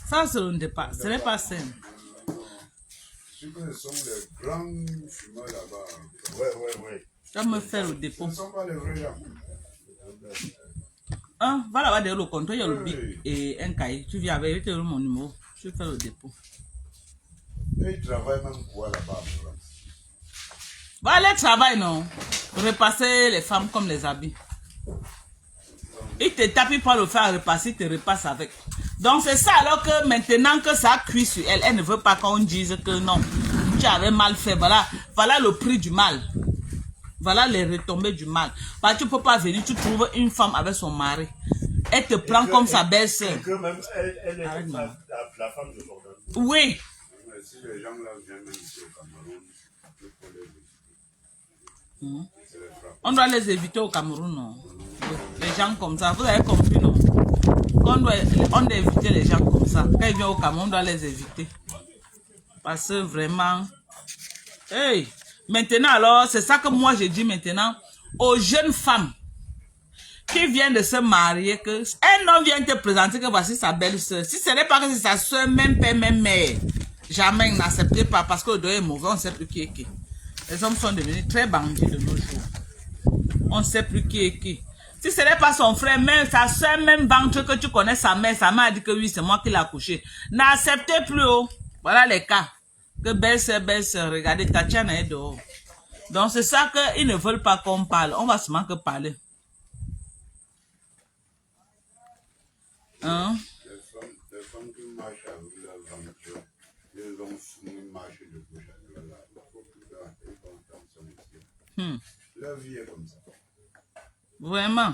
Ça, c'est le départ. Ce n'est pas sain. Ce sont les grands fumeurs là-bas. Ouais. Je vais me faire le Ce dépôt. ne sont pas les vrais gens. Hein, va là-bas derrière le comptoir, il y a le bic et un cahier. Tu viens avec mon numéro. Je vais faire le dépôt. Et ils travaillent même quoi là-bas en France? Va aller travailler, non? Repasser les femmes comme les habits. Il te tape, il peut le faire repasser, il te repasse avec. Donc c'est ça, alors que maintenant que ça cuit sur elle, elle ne veut pas qu'on dise que non, tu avais mal fait. Voilà le prix du mal. Voilà les retombées du mal. Parce que tu ne peux pas venir, tu trouves une femme avec son mari. Elle te prend comme sa belle-sœur. Et que même elle est la femme de son homme. Oui. Mais si les gens là viennent même ici au Cameroun, il faut les éviter. C'est les frappes. On doit les éviter au Cameroun, non? Les gens comme ça, vous avez compris, non? On doit éviter les gens comme ça. Quand ils viennent au Cameroun, on doit les éviter. Parce que vraiment... Hey! Maintenant, alors, c'est ça que moi je dis maintenant aux jeunes femmes qui viennent de se marier, que un homme vient te présenter que voici sa belle-sœur. Si ce n'est pas que c'est sa soeur, même père, même mère, jamais n'acceptez pas parce que le doigt est mauvais, on ne sait plus qui est qui. Les hommes sont devenus très bandits de nos jours. On ne sait plus qui est qui. Si ce n'est pas son frère, même sa soeur, même ventre que tu connais sa mère a dit que oui, c'est moi qui l'ai accouché. N'acceptez plus, oh. Voilà les cas. Que belle-sœur, regardez, Tatiana est dehors. Donc c'est ça qu'ils ne veulent pas qu'on parle. On va seulement que parler. Hein? Les femmes qui marchent avec leur venture, ils ont fini marcher de gauche à droite là. Il faut plus faire attention ici. Leur vie est comme ça. Vraiment.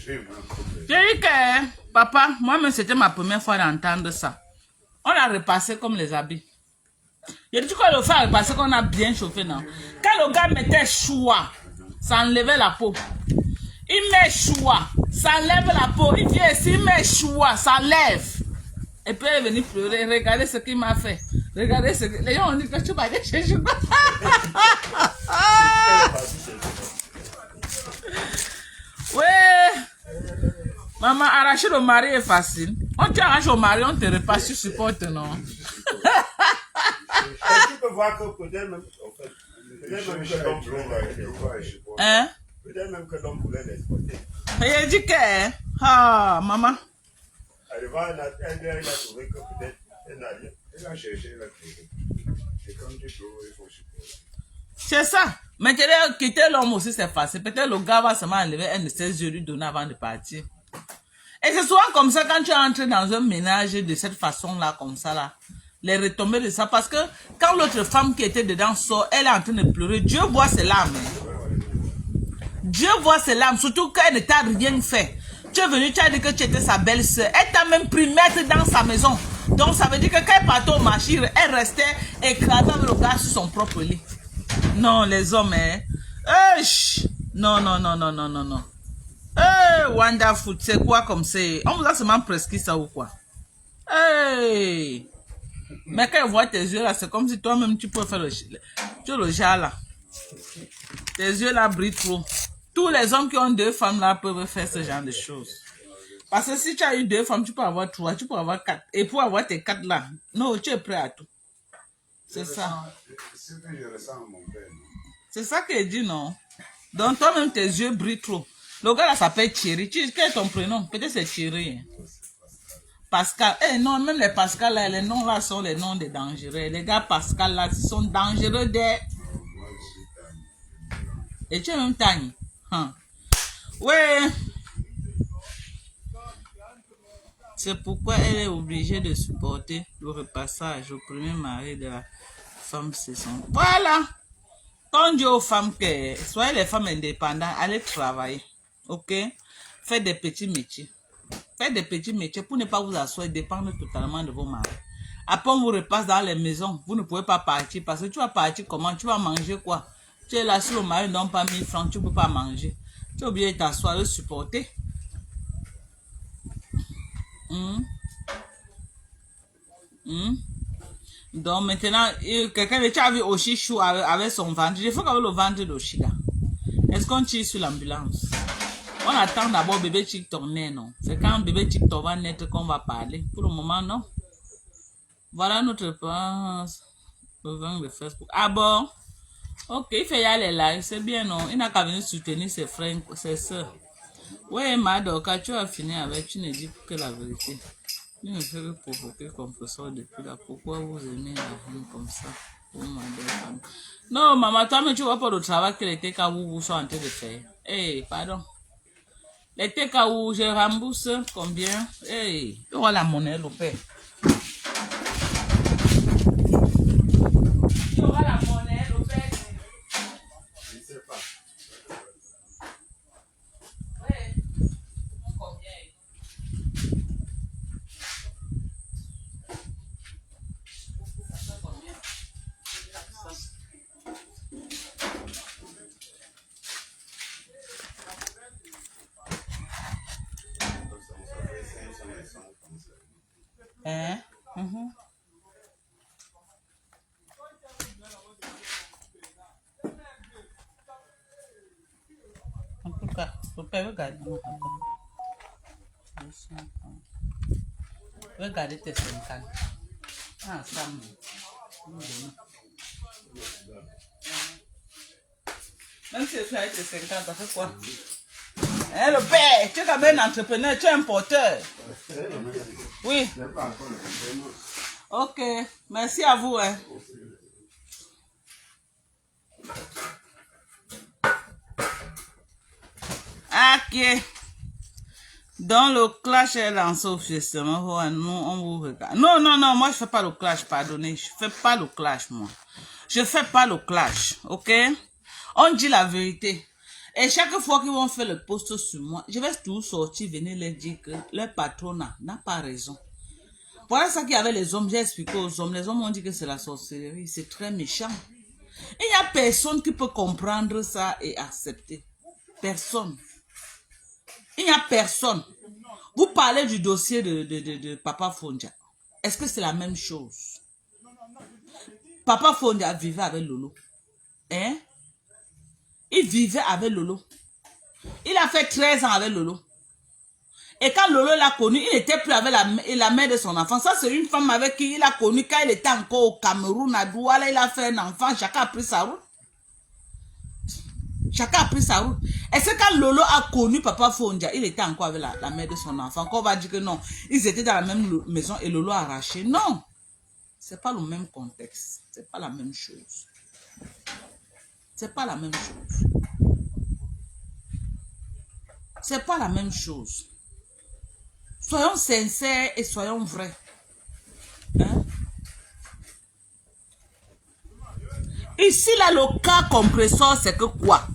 J'ai dit que, papa, moi-même, c'était ma première fois d'entendre ça. On a repassé comme les habits. J'ai dit, tu peux le faire parce qu'on a bien chauffé, non? Quand le gars mettait choix, ça enlevait la peau. Il met choix, ça enlève la peau. Il vient ici, il met choix, ça lève. Et puis elle est venue pleurer. Regardez ce qu'il m'a fait. Regardez ce que... Les gens ont dit que tu vas aller chez Choua. Ouais. Maman, arracher le mari est facile. On t'arrache au mari, on te repasse, tu supportes, non? Et tu peux voir que peut-être même, en fait, Hein? peut-être même que l'homme voulait l'exploiter. Il dit que, ah, maman. Elle va trouvé que peut-être elle n'a rien. Elle a cherché, elle a trouvé. Et quand tu trouves, il faut supporter. C'est ça. Maintenant, quitter l'homme aussi, c'est facile. Peut-être le gars va seulement enlever un de ses yeux, lui donner avant de partir. Et c'est souvent comme ça quand tu entres dans un ménage de cette façon-là, comme ça, là. Les retombées de ça. Parce que quand l'autre femme qui était dedans sort, elle est en train de pleurer. Dieu voit ses larmes. Dieu voit ses larmes. Surtout qu'elle ne t'a rien fait. Tu es venu, tu as dit que tu étais sa belle-sœur. Elle t'a même pris mettre dans sa maison. Donc ça veut dire que quand elle partait au marché, elle restait écrasée avec le gars sur son propre lit. Non, les hommes, hein. Non. Wonderful, c'est quoi comme c'est? On vous a seulement prescrit ça ou quoi? Hey! Mais quand elle voit tes yeux là, c'est comme si toi-même tu peux faire le jar là. Tes yeux là brillent trop. Tous les hommes qui ont 2 femmes là peuvent faire ce genre de choses. Parce que si tu as eu 2 femmes, tu peux avoir 3, tu peux avoir 4. Et pour avoir tes 4 là, non, tu es prêt à tout. C'est ça. C'est ce que je ressens à mon père. C'est ça qu'elle dit, non? Donc toi-même, tes yeux brillent trop. Le gars là s'appelle Thierry. Quel est ton prénom? Peut-être c'est Thierry. Hein? Pascal. Eh non, même les Pascal là, les noms là sont les noms des dangereux. Les gars Pascal là, ils sont dangereux des... Et tu es même Tani. Ouais. C'est pourquoi elle est obligée de supporter le repassage au premier mari de la femme cessante. Voilà. Quand on dit aux femmes que soyez les femmes indépendantes, allez travailler. Ok? Faites des petits métiers. Faites des petits métiers pour ne pas vous asseoir et dépendre totalement de vos maris. Après, on vous repasse dans les maisons. Vous ne pouvez pas partir parce que tu vas partir comment? Tu vas manger quoi? Tu es là sur le mari, non pas 1000 francs, tu ne peux pas manger. Tu es obligé de t'asseoir, de supporter. Donc maintenant, quelqu'un de tu as vu Oshi Chou avec son ventre. Il faut qu'avec le ventre d'Oshi là. Est-ce qu'on tire sur l'ambulance? On attend d'abord bébé TikTok naît, non? C'est quand bébé TikTok va naître qu'on va parler. Pour le moment, non. Voilà notre réponse. Le Facebook. Ah bon? Ok, il fait y aller là. C'est bien, non? Il n'a qu'à venir soutenir ses frères, ses soeurs. Oui, Mado, quand tu as fini avec, tu ne dis que la vérité. Tu ne fais que provoquer comme professeur depuis là. Pourquoi vous aimez la vie comme ça? Oh, ma belle femme. Non, maman, toi, mais tu vois pas le travail que les TKW sont en train de faire. Eh, pardon. Les TKW, je rembourse combien? Eh, tu vois la monnaie, le père. Tu vois la monnaie, le père. Je ne sais pas. Oui. Combien? Hein? En tout cas, le père, regarde. Regardez tes 50. Ah, ça me. Même si tu as tes 50, ça fait quoi? Hein, le père, tu es quand même un entrepreneur, tu es un porteur. Oui. Ok, merci à vous. Hein. Ok. Donc le clash est lancé officiellement. Nous, on vous regarde. Non, non, non, moi je fais pas le clash, pardonnez. Je fais pas le clash, moi. Je fais pas le clash, ok? On dit la vérité. Et chaque fois qu'ils vont faire le post sur moi, je vais tout sortir, venir leur dire que leur patron n'a pas raison. Voilà ça qu'il y avait les hommes, j'ai expliqué aux hommes. Les hommes ont dit que c'est la sorcellerie, c'est très méchant. Il n'y a personne qui peut comprendre ça et accepter. Personne. Il n'y a personne. Vous parlez du dossier de Papa Fondia. Est-ce que c'est la même chose? Papa Fondia vivait avec Lolo. Hein? Il vivait avec Lolo. Il a fait 13 ans avec Lolo. Et quand Lolo l'a connu, il n'était plus avec la mère de son enfant. Ça, c'est une femme avec qui il a connu quand il était encore au Cameroun, à Douala. Il a fait un enfant. Chacun a pris sa route. Chacun a pris sa route. Est-ce que quand Lolo a connu Papa Fondia, il était encore avec la mère de son enfant? Qu'on va dire que non, ils étaient dans la même maison et Lolo a arraché. Non. C'est pas le même contexte. C'est pas la même chose. C'est pas la même chose. C'est pas la même chose. Soyons sincères et soyons vrais. Hein? Ici, là, le cas compresseur, c'est que quoi?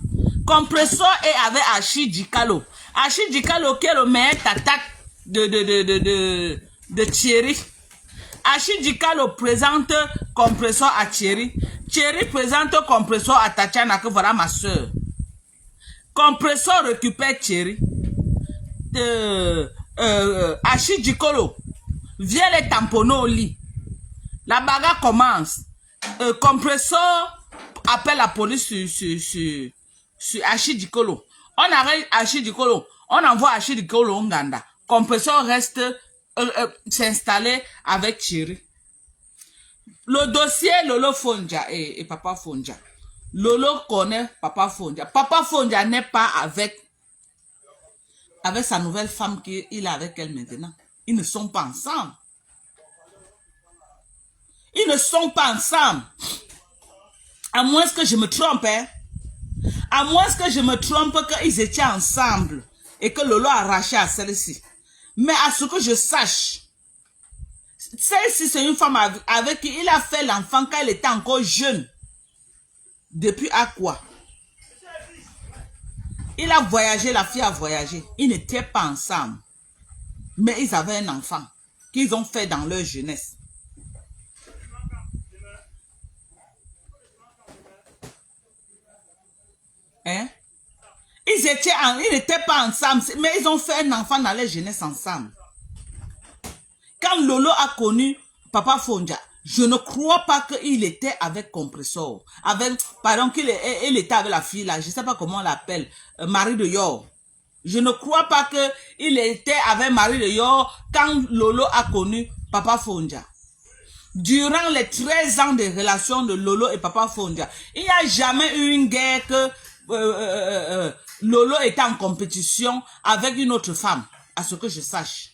Compresseur est avec Achille Dikalo. Achille Dikalo qui est le meilleur tatak de Thierry. Achille Dikalo présente compresseur à Thierry. Thierry présente compresseur à Tatiana, que voilà ma soeur. Compresseur récupère Thierry. Achille Dikalo vient les tamponner au lit. La bagarre commence. Compresseur appelle la police sur Achille Dikolo. On arrête Achille Dikolo. On envoie Achille Dikolo au Nganda. Compresseur reste s'installer avec Thierry. Le dossier Lolo Fondia et Papa Fondia. Lolo connaît Papa Fondia. Papa Fondia n'est pas avec sa nouvelle femme qu'il a avec elle maintenant. Ils ne sont pas ensemble. Ils ne sont pas ensemble. À moins que je me trompe, hein. À moins que je me trompe qu'ils étaient ensemble et que Lolo a arraché à celle-ci. Mais à ce que je sache, celle-ci c'est une femme avec qui il a fait l'enfant quand elle était encore jeune. Depuis à quoi? Il a voyagé, la fille a voyagé. Ils n'étaient pas ensemble. Mais ils avaient un enfant qu'ils ont fait dans leur jeunesse. Hein? Ils ils n'étaient pas ensemble, mais ils ont fait un enfant dans leur jeunesse ensemble. Quand Lolo a connu Papa Fonja, je ne crois pas qu'il était avec Compressor. Pardon, qu'il était avec la fille là, je ne sais pas comment on l'appelle, Marie de Yor. Je ne crois pas qu'il était avec Marie de Yor quand Lolo a connu Papa Fonja. Durant les 13 ans de relation de Lolo et Papa Fonja, il n'y a jamais eu une guerre que Lolo était en compétition avec une autre femme, à ce que je sache.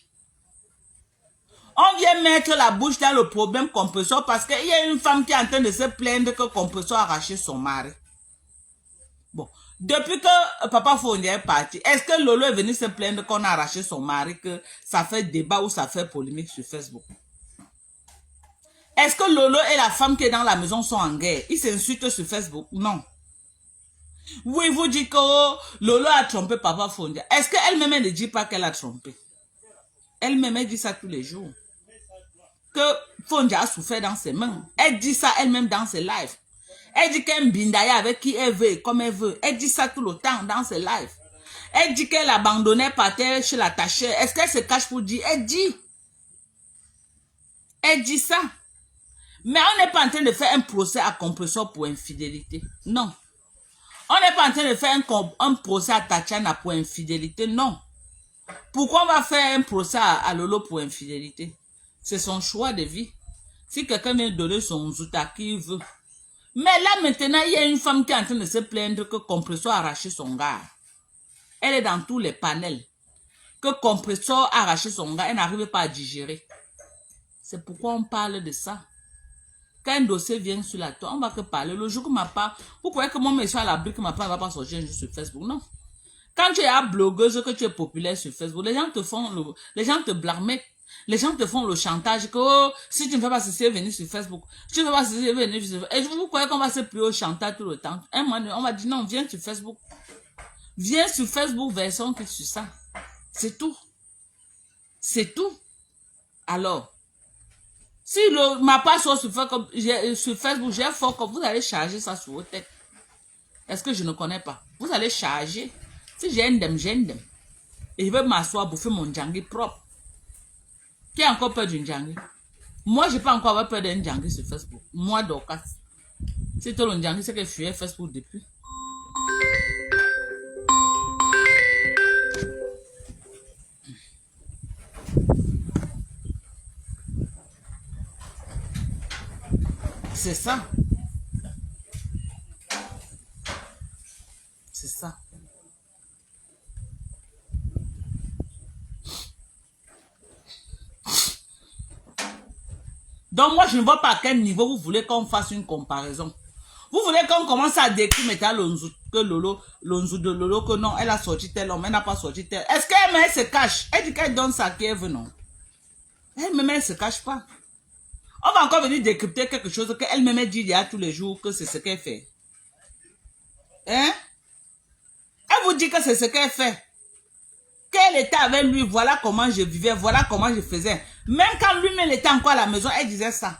On vient mettre la bouche dans le problème Compressor parce qu'il y a une femme qui est en train de se plaindre que Compressor a arraché son mari. Bon, depuis que Papa Fonja est parti, est-ce que Lolo est venu se plaindre qu'on a arraché son mari, que ça fait débat ou ça fait polémique sur Facebook? Est-ce que Lolo et la femme qui est dans la maison sont en guerre? Ils s'insultent sur Facebook? Non. Oui, vous dites que Lolo a trompé Papa Fonja. Est-ce qu'elle-même ne dit pas qu'elle a trompé? Elle-même, elle dit ça tous les jours. Que Fonja a souffert dans ses mains. Elle dit ça elle-même dans ses lives. Elle dit qu'elle bindaya avec qui elle veut, comme elle veut. Elle dit ça tout le temps dans ses lives. Elle dit qu'elle abandonnait par terre chez la tachère. Est-ce qu'elle se cache pour dire? Elle dit. Elle dit ça. Mais on n'est pas en train de faire un procès à Compressor pour infidélité. Non. On n'est pas en train de faire un procès à Tatiana pour infidélité. Non. Pourquoi on va faire un procès à Lolo pour infidélité? C'est son choix de vie. Si quelqu'un vient donner son zouta qui veut. Mais là maintenant, il y a une femme qui est en train de se plaindre que Compressor a arraché son gars. Elle est dans tous les panels. Que Compressor a arraché son gars, elle n'arrive pas à digérer. C'est pourquoi on parle de ça. Quand un dossier vient sur la toile, on va que parler. Le jour que ma part, vous croyez que mon message à l'abri, que ma part ne va pas sortir sur Facebook? Non. Quand tu es à blogueuse, que tu es populaire sur Facebook, les gens te blâment. Les gens te font le chantage que oh, si tu ne fais pas ceci, venir sur Facebook. Si tu ne fais pas ceci, venir sur Facebook. Et vous croyez qu'on va se plier au chantage tout le temps? Un moment, on va dire non, viens sur Facebook. Viens sur Facebook, version que sur ça. C'est tout. C'est tout. Alors, si ma page soit sur Facebook, j'ai fort comme vous allez charger ça sur votre tête. Est-ce que je ne connais pas? Vous allez charger. Si j'ai un dem. Et je vais m'asseoir, bouffer mon djangui propre. Qui a encore peur d'une djangui? Moi, je n'ai pas encore avoir peur d'un djangui sur Facebook. Moi, Dorcas. C'est tout le djangui, c'est que je fuyais Facebook depuis. C'est ça. C'est ça. Donc moi, je ne vois pas à quel niveau vous voulez qu'on fasse une comparaison. Vous voulez qu'on commence à décrire maintenant que Lolo, que non, elle a sorti tel homme, elle n'a pas sorti tel. Est-ce qu'elle se cache? Elle dit qu'elle donne ça qui veut, non? Elle-même, elle ne se cache pas. On va encore venir décrypter quelque chose qu'elle-même dit il y a tous les jours que c'est ce qu'elle fait. Hein? Elle vous dit que c'est ce qu'elle fait. Qu'elle était avec lui, voilà comment je vivais, voilà comment je faisais. Même quand lui-même était encore à la maison, elle disait ça.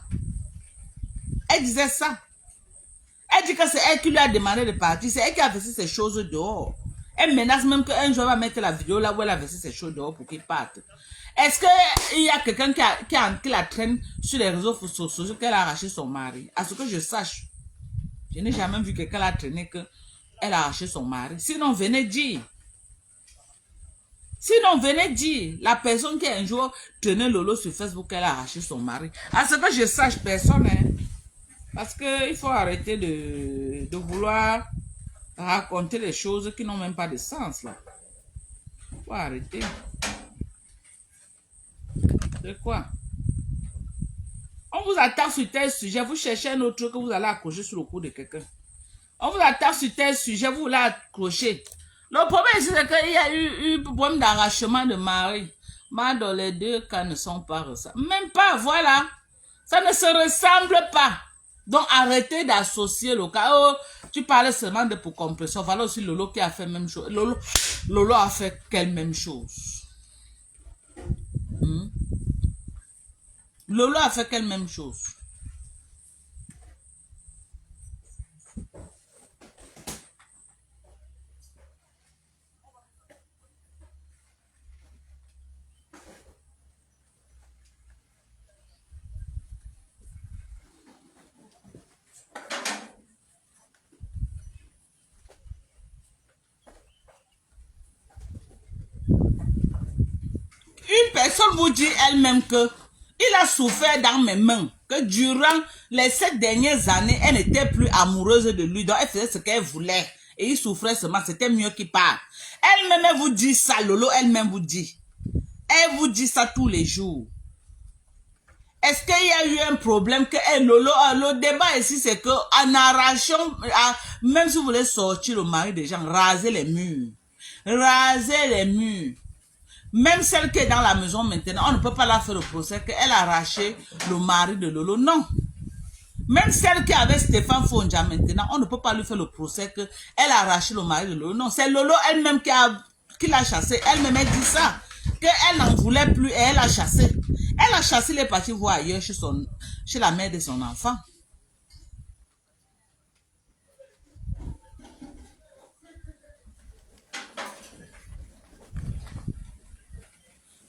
Elle disait ça. Elle dit que c'est elle qui lui a demandé de partir. C'est elle qui a versé ces choses dehors. Elle menace même qu'un jour elle va mettre la vidéo là où elle a versé ces choses dehors pour qu'il parte. Est-ce qu'il y a quelqu'un qui la traîne sur les réseaux sociaux qu'elle a arraché son mari? À ce que je sache. Je n'ai jamais vu quelqu'un la traîner qu'elle a arraché son mari. Sinon, venez dire. Sinon, venez dire. La personne qui un jour tenait Lolo sur Facebook, elle a arraché son mari. À ce que je sache, personne. Hein? Parce qu'il faut arrêter de vouloir raconter des choses qui n'ont même pas de sens. Là. Il faut arrêter. C'est quoi? On vous attaque sur tel sujet, vous cherchez un autre truc que vous allez accrocher sur le cou de quelqu'un. On vous attaque sur tel sujet, vous voulez accrocher. Le problème ici, c'est qu'il y a eu un problème d'arrachement de mari. Mais dans les deux cas ne sont pas ressemblés. Même pas, voilà. Ça ne se ressemble pas. Donc arrêtez d'associer le cas. Oh, tu parlais seulement de pour Compressor. Voilà aussi Lolo qui a fait même chose. Lolo a fait quelle même chose? Lolo a fait quelle même chose? personne vous dit elle-même que il a souffert dans mes mains, que durant les 7 dernières années, elle n'était plus amoureuse de lui, donc elle faisait ce qu'elle voulait. Et il souffrait seulement, c'était mieux qu'il parte. Elle-même, elle vous dit ça, Lolo, elle-même vous dit. Elle vous dit ça tous les jours. Est-ce qu'il y a eu un problème que Lolo, le débat ici, c'est que en arrachant, même si vous voulez sortir le mari des gens, raser les murs. Raser les murs. Même celle qui est dans la maison maintenant, on ne peut pas la faire le procès qu'elle a arraché le mari de Lolo. Non. Même celle qui est avec Stéphane Fonja maintenant, on ne peut pas lui faire le procès qu'elle a arraché le mari de Lolo. Non, c'est Lolo elle-même qui l'a chassé. Elle-même elle dit ça. Qu'elle n'en voulait plus et elle l'a chassé. Elle a chassé les parties voir ailleurs chez la mère de son enfant.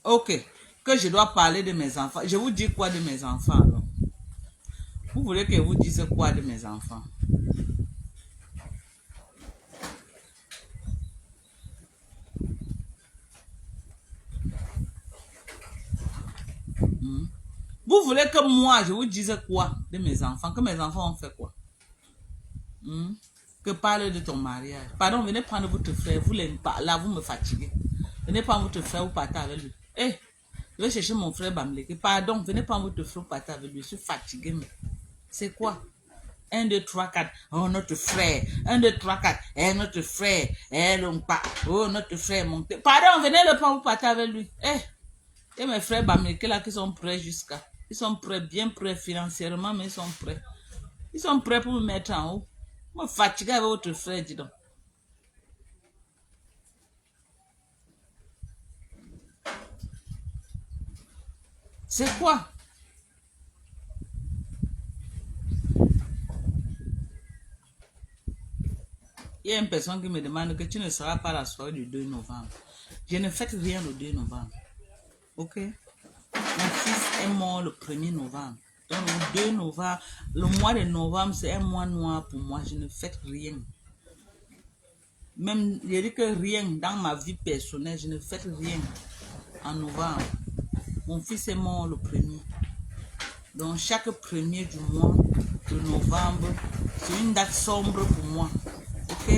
Ok. Que je dois parler de mes enfants. Je vous dis quoi de mes enfants alors? Vous voulez que je vous dise quoi de mes enfants? Vous voulez que moi, je vous dise quoi de mes enfants? Que mes enfants ont fait quoi? Que parle de ton mariage. Pardon, venez prendre votre frère. Vous là, vous me fatiguez. Venez prendre votre frère, vous partez avec lui. Je vais chercher mon frère Bamleke. Pardon, venez prendre votre frère, vous partez avec lui. Je suis fatigué. C'est quoi? 1, 2, 3, 4. Oh, notre frère. 1, 2, 3, 4. Notre frère. Oh, notre frère monté. Pardon, venez le prendre, vous partez avec lui. Et mes frères Bamleke là qui sont prêts jusqu'à. Ils sont prêts, bien prêts financièrement, mais ils sont prêts. Ils sont prêts pour me mettre en haut. Je me fatigue avec votre frère, dis donc. C'est quoi? Il y a une personne qui me demande que tu ne seras pas à la soirée du 2 novembre. Je ne fête rien le 2 novembre. Ok? Mon fils est mort le 1er novembre. Donc le 2 novembre, le mois de novembre, c'est un mois noir pour moi. Je ne fête rien. Même, je dis que rien dans ma vie personnelle, je ne fête rien en novembre. Mon fils est mort le 1er. Donc chaque 1er du mois de novembre, c'est une date sombre pour moi. Ok?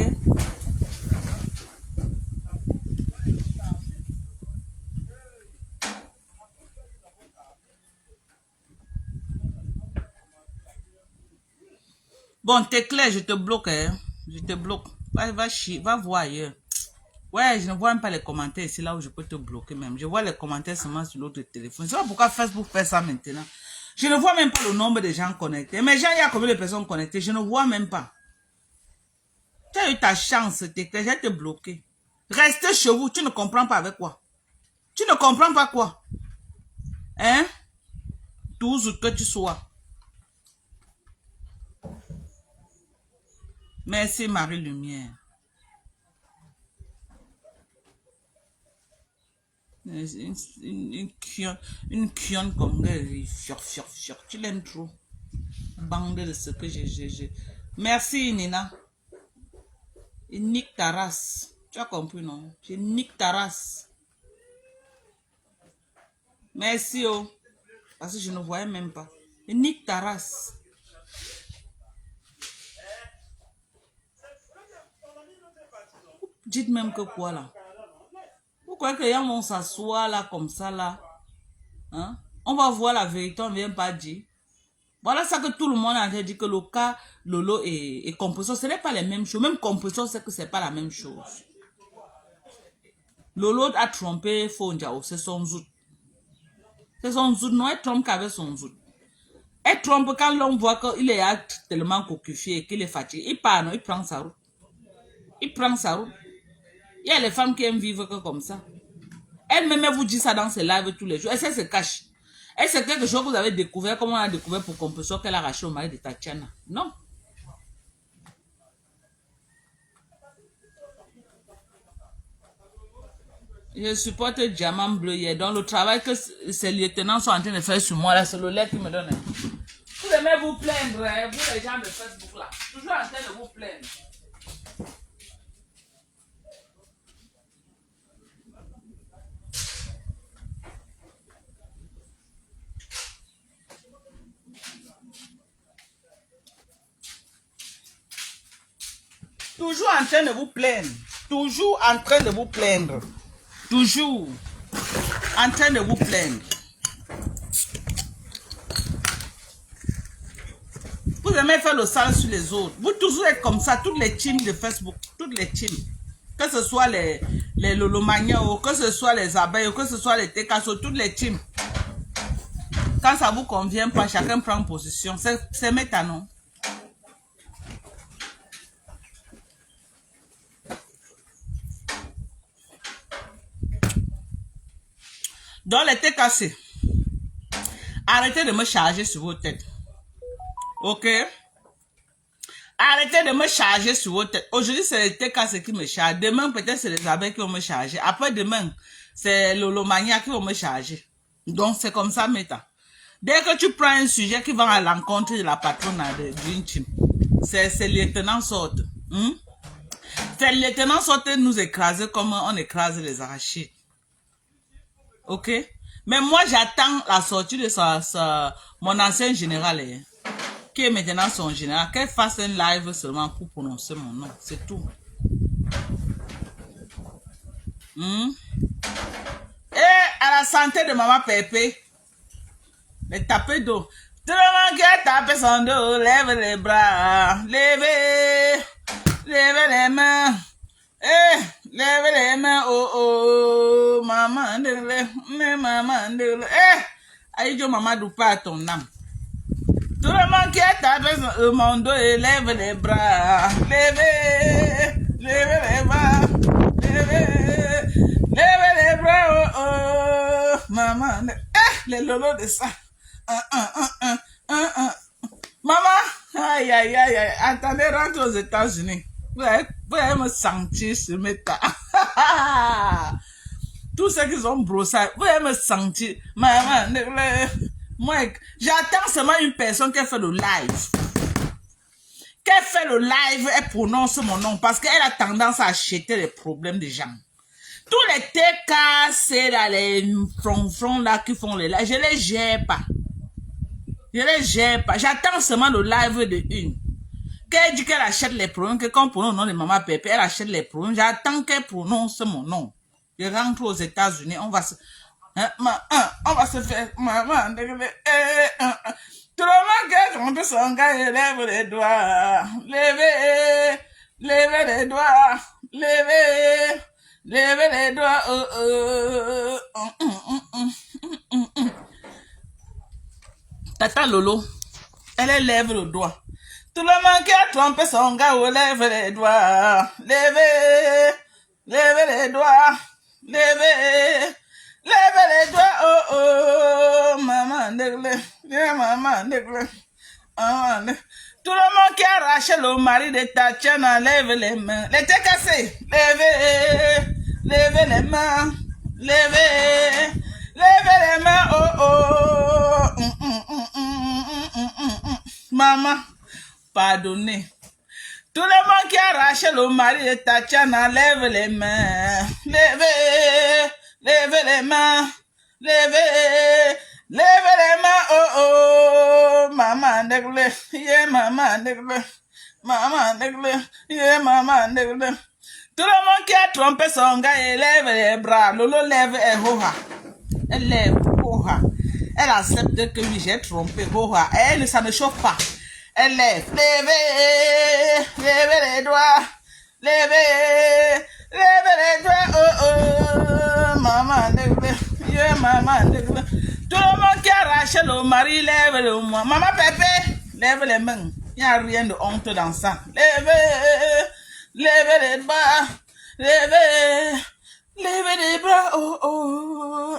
Bon, t'es clair, je te bloque, hein? Je te bloque. Va voir ailleurs. Ouais, je ne vois même pas les commentaires ici, là où je peux te bloquer même. Je vois les commentaires seulement sur l'autre téléphone. Je sais pas pourquoi Facebook fait ça maintenant. Je ne vois même pas le nombre de gens connectés. Mais il y a combien de personnes connectées? Je ne vois même pas. Tu as eu ta chance, t'es clair, je vais te bloquer. Restez chez vous, tu ne comprends pas avec quoi? Tu ne comprends pas quoi? Hein? Toujours que tu sois. Merci Marie Lumière. Une quionne comme fior. Tu l'aimes trop. Bande de ce que j'ai. Merci Nina. Il nique ta race. Tu as compris, non? Je nique ta race. Merci, oh. Parce que je ne voyais même pas. Il nique ta race. Dites même que quoi, là? Vous croyez que les gens vont s'asseoir, là, comme ça, là? Hein? On va voir la vérité, on ne vient pas dire. Voilà ça que tout le monde a dit que le cas Lolo et Compression, ce n'est pas les mêmes choses. Même Compression sait que ce n'est pas la même chose. Lolo a trompé Fonjao, c'est son zout. C'est son zout, non, elle trompe qu'avec son zout. Elle trompe quand l'on voit qu'il est tellement coquifié et qu'il est fatigué. Il part, non, il prend sa route. Il prend sa route. Il y a les femmes qui aiment vivre que comme ça. Elle-même vous dit ça dans ses lives tous les jours. Elle se cache. Et c'est quelque chose que vous avez découvert, comme on a découvert pour Compression qu'elle a arraché au mari de Tatiana. Non. Je supporte Diamant Bleu hier. Donc le travail que ces lieutenants sont en train de faire sur moi, là, c'est le lait qui me donne. Vous aimez vous plaindre, hein, vous les gens de Facebook là. Toujours en train de vous plaindre. Toujours en train de vous plaindre. Toujours en train de vous plaindre. Toujours en train de vous plaindre. Vous aimez faire le sale sur les autres. Vous toujours êtes comme ça. Toutes les teams de Facebook. Toutes les teams. Que ce soit les Lolomagno, que ce soit les abeilles, que ce soit les Tekasso, toutes les teams. Quand ça vous convient pas, chacun prend position. C'est métanon. Donc les têtes cassées. Arrêtez de me charger sur vos têtes. Ok? Arrêtez de me charger sur vos têtes. Aujourd'hui, c'est les têtes cassées qui me chargent. Demain, peut-être c'est les abeilles qui vont me charger. Après demain, c'est Lolomania qui vont me charger. Donc c'est comme ça, méta. Dès que tu prends un sujet qui va à l'encontre de la patronne d'une team, c'est le lieutenant sorte. C'est le lieutenant sorte nous écraser comme on écrase les arachides. Ok? Mais moi, j'attends la sortie de mon ancien général, qui est maintenant son général, qu'elle fasse un live seulement pour prononcer mon nom. C'est tout. Et à la santé de maman Pépé. Les tapés d'eau. Tout le monde qui a tapé son dos, lève les bras, lève les mains, lève les mains, oh, maman, maman, aïe, maman, d'où pas ton âme. Tout le monde qui a tapé mon dos, lève les bras, lève les bras, lève les bras, oh, maman, les lolos de ça. Maman, aïe, attendez, rentre aux États-Unis. Vous allez me sentir sur mes tas. Tous ceux qui sont brossés, vous allez me sentir. Maman, moi, j'attends seulement une personne qui fait le live. Qu'elle fait le live, elle prononce mon nom parce qu'elle a tendance à acheter les problèmes des gens. Tous les TK, c'est là, les fronts là qui font les lives, je les gère pas. Je les gère pas. J'attends seulement le live de une. Qu'elle dit qu'elle achète les problèmes, que quand on prononce le nom de maman Pépé, elle achète les problèmes. J'attends qu'elle prononce mon nom. Je rentre aux États-Unis, on va se faire, maman, tout le monde qui rentre son gars, il lève les doigts, levez les doigts, levez les doigts, Tata Lolo, elle lève le doigt. Tout le monde qui a trompé son gars, lève les doigts, levez les doigts, levez les doigts, oh, maman, maman, tout le monde qui a arraché le mari de Tatiana, lève les mains. Les têtes cassées, levez les mains, levez les mains, oh, maman, pardonnez. Tout le monde qui a arraché le mari de Tatiana, lève les mains, levez les mains, levez les mains, oh, maman, maman, maman, tout le monde qui a trompé son gars, il lève les bras, Lolo lève et hoha. Elle lève, hoha. Elle accepte que oui, j'ai trompé, hoha. Elle, ça ne chauffe pas. Elle lève, levez les doigts, levez les doigts, oh, maman, maman, tout le monde qui a arraché le mari, lève le moi. Maman Pépé, lève les mains. Il n'y a rien de honte dans ça. Levez les bras, levez les bras, oh,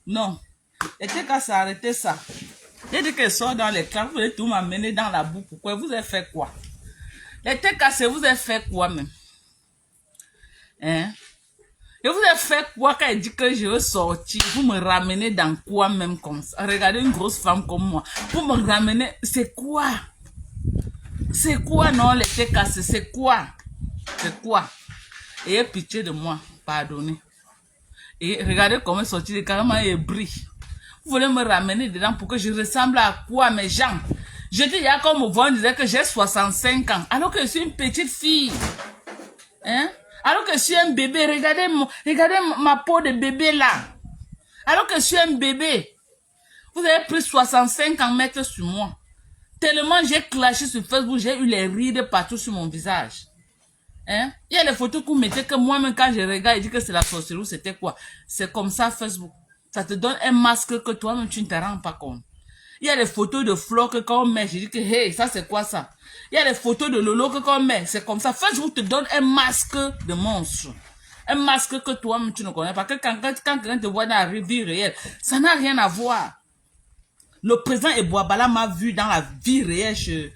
non. Et t'es qu'à s'arrêter ça. J'ai dit qu'elle sort dans les classes, vous voulez tout m'amener dans la boue. Pourquoi? Vous avez fait quoi? Les têtes cassées, vous avez fait quoi même? Hein? Et vous avez fait quoi quand elle dit que je veux sortir? Vous me ramenez dans quoi même comme ça? Regardez une grosse femme comme moi. Vous me ramenez, c'est quoi? C'est quoi non les têtes cassées? C'est quoi? C'est quoi? Ayez pitié de moi, pardonnez. Et regardez comment sortir, carrément il brille. Vous voulez me ramener dedans pour que je ressemble à quoi mes gens? Je dis, il y a comme on disait que j'ai 65 ans, alors que je suis une petite fille. Hein? Alors que je suis un bébé, regardez ma peau de bébé là. Alors que je suis un bébé. Vous avez pris 65 ans mettre sur moi. Tellement j'ai clashé sur Facebook, j'ai eu les rides partout sur mon visage. Hein? Il y a les photos que vous mettez que moi-même quand je regarde, je dis que c'est la sorcellerie, c'était quoi? C'est comme ça Facebook. Ça te donne un masque que toi-même tu ne te rends pas compte. Il y a les photos de Flo que quand on met, je dis que hey, ça c'est quoi ça? Il y a les photos de Lolo que quand on met, c'est comme ça. Facebook te donne un masque de monstre. Un masque que toi-même tu ne connais pas. Que quand quelqu'un te voit dans la vie réelle, ça n'a rien à voir. Le président Ebouabala m'a vu dans la vie réelle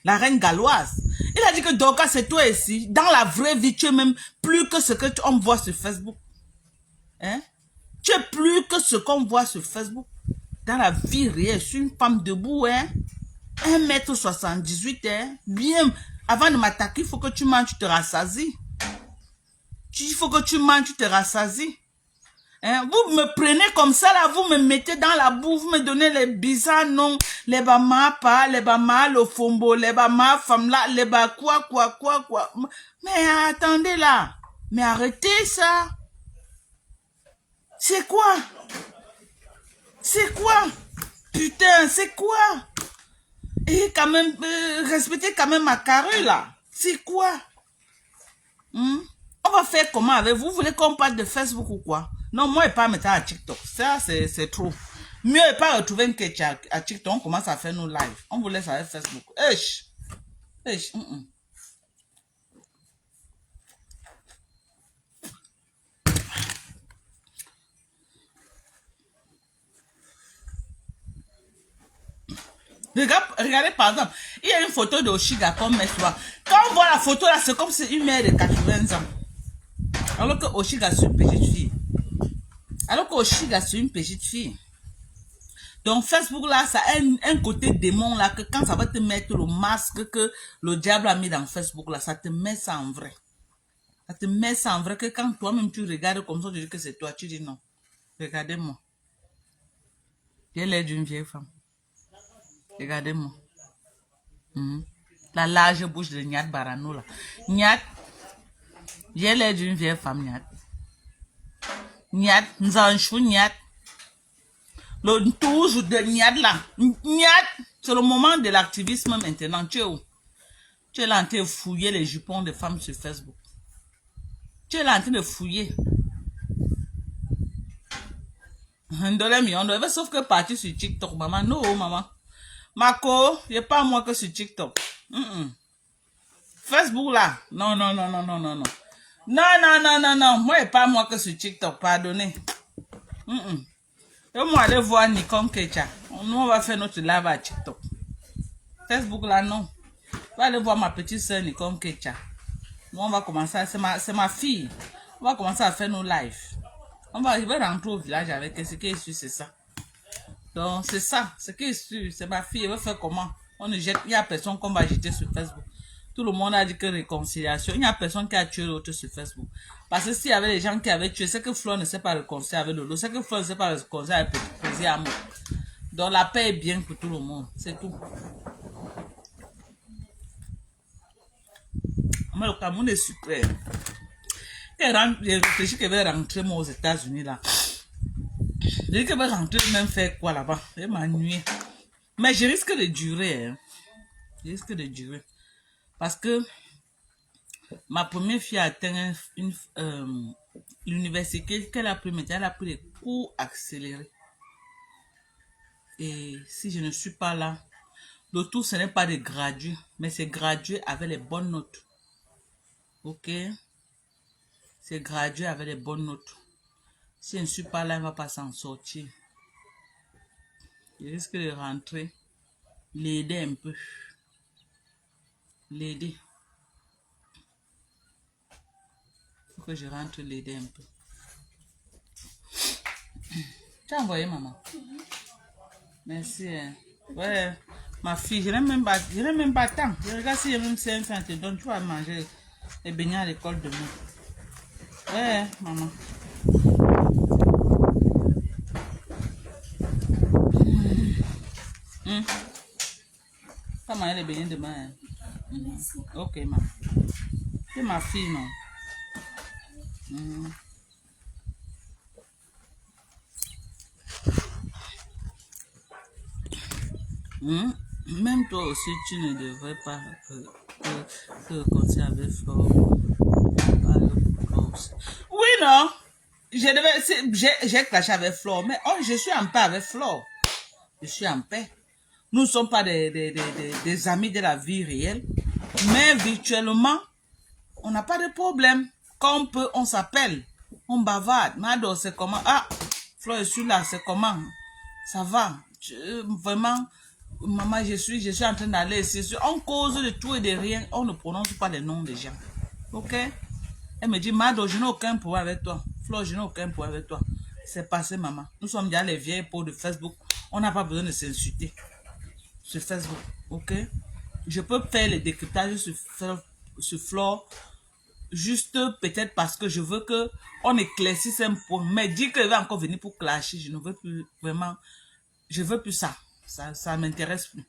la reine galloise. Il a dit que Dorcas, c'est toi ici. Dans la vraie vie, tu es même plus que ce que on voit sur Facebook. Hein? Tu es plus que ce qu'on voit sur Facebook. Dans la vie réelle, je suis une femme debout, hein? 1m78, hein? Bien, avant de m'attaquer, il faut que tu manges, tu te rassasies. Il faut que tu manges, tu te rassasies. Hein? Vous me prenez comme ça, là, vous me mettez dans la boue, vous me donnez les bizarres noms, les bama pas, les bama le fombo, les bama femme là, les bas quoi. Mais attendez là, mais arrêtez ça. C'est quoi? C'est quoi? Putain, c'est quoi? Et quand même, respectez quand même ma carrure là. C'est quoi? On va faire comment avec vous? Vous voulez qu'on parle de Facebook ou quoi? Non, moi, je ne vais pas mettre à TikTok. Ça, c'est trop. Mieux ne pas retrouver un catch à TikTok. On commence à faire nos lives. On vous laisse avec Facebook. Regardez par exemple, il y a une photo de Oshiga comme met soir. Quand on voit la photo là, c'est comme si une mère de 80 ans. Alors que Oshiga c'est une petite fille. Donc Facebook là, ça a un côté démon là, que quand ça va te mettre le masque que le diable a mis dans Facebook là, ça te met ça en vrai. Ça te met ça en vrai que quand toi-même tu regardes comme ça, tu dis que c'est toi, tu dis non. Regardez-moi. J'ai l'air d'une vieille femme. Regardez-moi. La large bouche de Nyat Barano là. Nyat. J'ai l'air d'une vieille femme, Nyat. Nyat. Nzanchou Nyat. Le toujours de Nyat là. Nyat. C'est le moment de l'activisme maintenant. Tu es où? Tu es là en train de fouiller les jupons des femmes sur Facebook. Tu es là en train de fouiller. Sauf que partir sur TikTok, maman. Non, maman. Marco, il n'y a pas moi que sur TikTok. Facebook là. Non. Non. Moi, il n'y a pas moi que sur TikTok. Pardonnez. Et moi, aller voir Nikon Kecha. Nous, on va faire notre live à TikTok. Facebook là, non. On va aller voir ma petite soeur Nikon Kecha. Nous, on va commencer. C'est ma fille. On va commencer à faire nos lives. Je vais rentrer au village avec elle. Ce qui est sûr, c'est ça. Donc, c'est ça. Ce qui est sûr, c'est ma fille. Elle va faire comment? On ne jette. Il n'y a personne qu'on va jeter sur Facebook. Tout le monde a dit que réconciliation. Il n'y a personne qui a tué l'autre sur Facebook. Parce que s'il y avait des gens qui avaient tué, c'est que Flo ne sait pas réconcilier avec l'autre. C'est que Flo ne sait pas réconcilier avec le petit amour. Donc, la paix est bien pour tout le monde. C'est tout. Mais le Cameroun est super. J'ai réfléchi qu'elle va rentrer moi aux États-Unis là. J'ai dit qu'elle va rentrer même faire quoi là-bas. Elle m'ennuie. Mais je risque de durer. Hein. Je risque de durer. Parce que ma première fille a atteint l'université qu'elle a pris maintenant. Elle a pris des cours accélérés. Et si je ne suis pas là, le tout ce n'est pas de graduer, mais c'est graduer avec les bonnes notes. Ok? C'est graduer avec les bonnes notes. Si je ne suis pas là, elle ne va pas s'en sortir. Je risque de rentrer, l'aider un peu. L'aider. Il faut que je rentre l'aider un peu. Tu as envoyé maman? Merci. Ouais, ma fille, je n'ai même pas temps. Je regarde si j'ai même 5 francs, te donne, tu vas manger les beignets à l'école demain. Ouais, maman. Pas manger les beignets demain. Hein. Ok, ma. C'est ma fille, non? Même toi aussi, tu ne devrais pas continuer avec Flo. Oui, non? J'ai clashé avec Flo, mais je suis en paix avec Flo. Je suis en paix. Nous ne sommes pas des amis de la vie réelle, mais virtuellement, on n'a pas de problème. Quand on peut, on s'appelle, on bavarde. Mado, c'est comment? Ah, Flo, je suis là, c'est comment? Ça va? Vraiment, maman, je suis en train d'aller ici. On cause de tout et de rien. On ne prononce pas les noms des gens. Ok? Elle me dit, Mado, je n'ai aucun problème avec toi. Flo, je n'ai aucun problème avec toi. C'est passé, maman. Nous sommes déjà les vieilles peaux de Facebook. On n'a pas besoin de s'insulter sur Facebook. Ok? Je peux faire le décryptage sur Flo. Juste peut-être parce que je veux que on éclaircisse un point. Mais dire qu'elle va encore venir pour clasher, je ne veux plus vraiment. Je veux plus ça. Ça m'intéresse plus.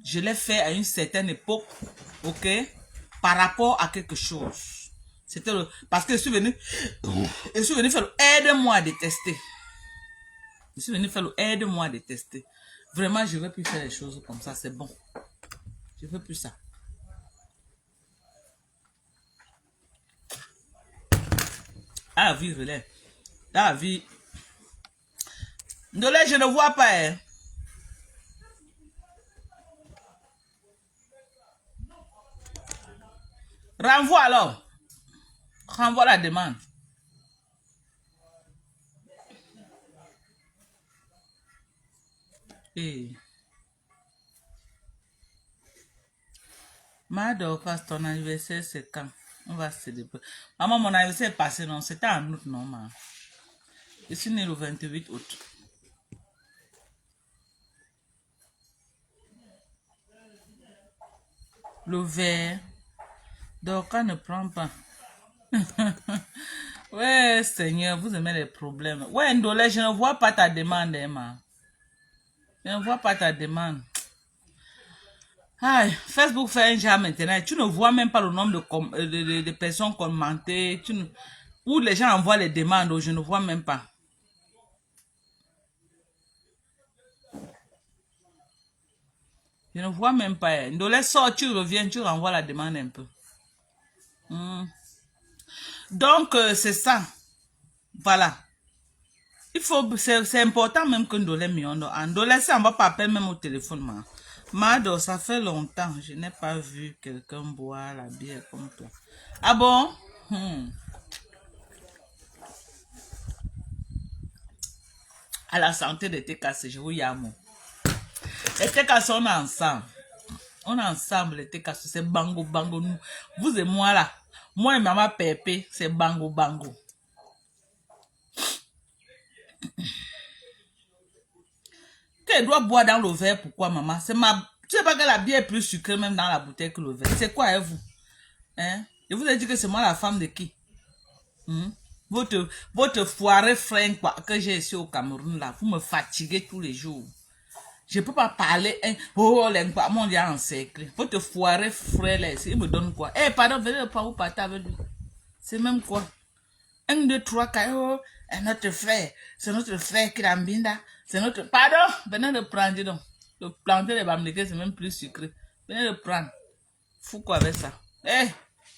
Je l'ai fait à une certaine époque, ok, par rapport à quelque chose. C'était parce que je suis venu faire le aide-moi à détester. Je suis venu faire le aide-moi à détester. Vraiment, je ne veux plus faire les choses comme ça, c'est bon. Je ne veux plus ça. Ah, vie, relais. Ah, vie. Ndolé, je ne vois pas. Hein. Renvoie alors. Renvoie la demande. Hey. Madoka, ton anniversaire, c'est quand? On va se célébrer. Maman, mon anniversaire est passé, non? C'était en août, non, maman? Je suis né le 28 août. Le verre. Doka ne prend pas. Ouais, Seigneur, vous aimez les problèmes. Ouais, Ndolé, je ne vois pas ta demande, Emma. Je ne vois pas ta demande. Aïe, Facebook fait un genre maintenant. Tu ne vois même pas le nombre de personnes commentées. Où les gens envoient les demandes, je ne vois même pas. Je ne vois même pas. Ndolé sort, tu reviens, tu renvoies la demande un peu. Donc, c'est ça. Voilà. Il faut, c'est important même que Ndolé m'y Ndolé, ça, on va pas appeler même au téléphone, Mado, ça fait longtemps. Je n'ai pas vu quelqu'un boire la bière comme toi. Ah bon? À la santé de tes casses, je vous yamo. Les tes casses, on est ensemble. On est ensemble, les tes casses, c'est bango, bango. Vous et moi là. Moi et maman Pépé, c'est bango, bango. Tu dois boire dans le verre, pourquoi maman? C'est ma... Tu sais pas que la bière est plus sucrée même dans la bouteille que le verre. C'est quoi, vous? Hein? Je vous ai dit que c'est moi la femme de qui? Votre foiré fringue que j'ai ici au Cameroun, là, vous me fatiguez tous les jours. Je ne peux pas parler. Hein, mon Dieu, encerclé. Votre foiré frère, là, il me donne quoi? Eh, pardon, venez pas vous partir avec lui. C'est même quoi? 1, 2, 3, 4, notre frère. C'est notre frère qui l'ambinda. C'est notre... Pardon, venez le prendre, dis donc. Le planter les bamlégués, c'est même plus sucré. Venez le prendre. Fou quoi avec ça? Eh,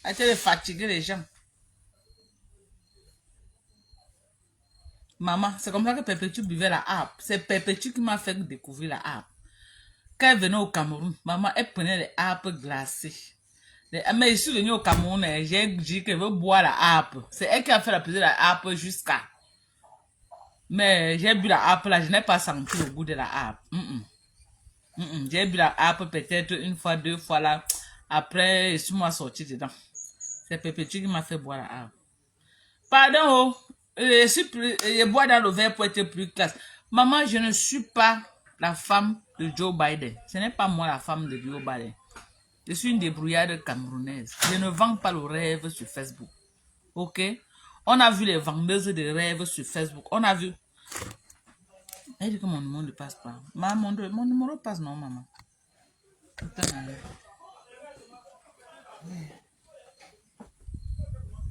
arrêtez de fatiguer les gens. Maman, c'est comme ça que Perpétue buvait la harpe. C'est Perpétue qui m'a fait découvrir la harpe. Quand elle venait au Cameroun, maman, elle prenait les harpes glacées. Mais je suis venue au Cameroun, j'ai dit qu'elle veut boire la harpe. C'est elle qui a fait la plaisir de la harpe jusqu'à... Mais j'ai bu la harpe là, je n'ai pas senti le goût de la harpe. J'ai bu la harpe peut-être 1 fois, 2 fois là. Après, je suis moi sorti dedans. C'est Perpétue qui m'a fait boire la harpe. Pardon, je bois dans le verre pour être plus classe. Maman, je ne suis pas la femme de Joe Biden. Ce n'est pas moi la femme de Joe Biden. Je suis une débrouillarde camerounaise. Je ne vends pas le rêve sur Facebook. Ok? On a vu les vendeuses de rêves sur Facebook. On a vu. Elle dit que mon numéro ne passe pas. Mon numéro passe, non, maman. Attends,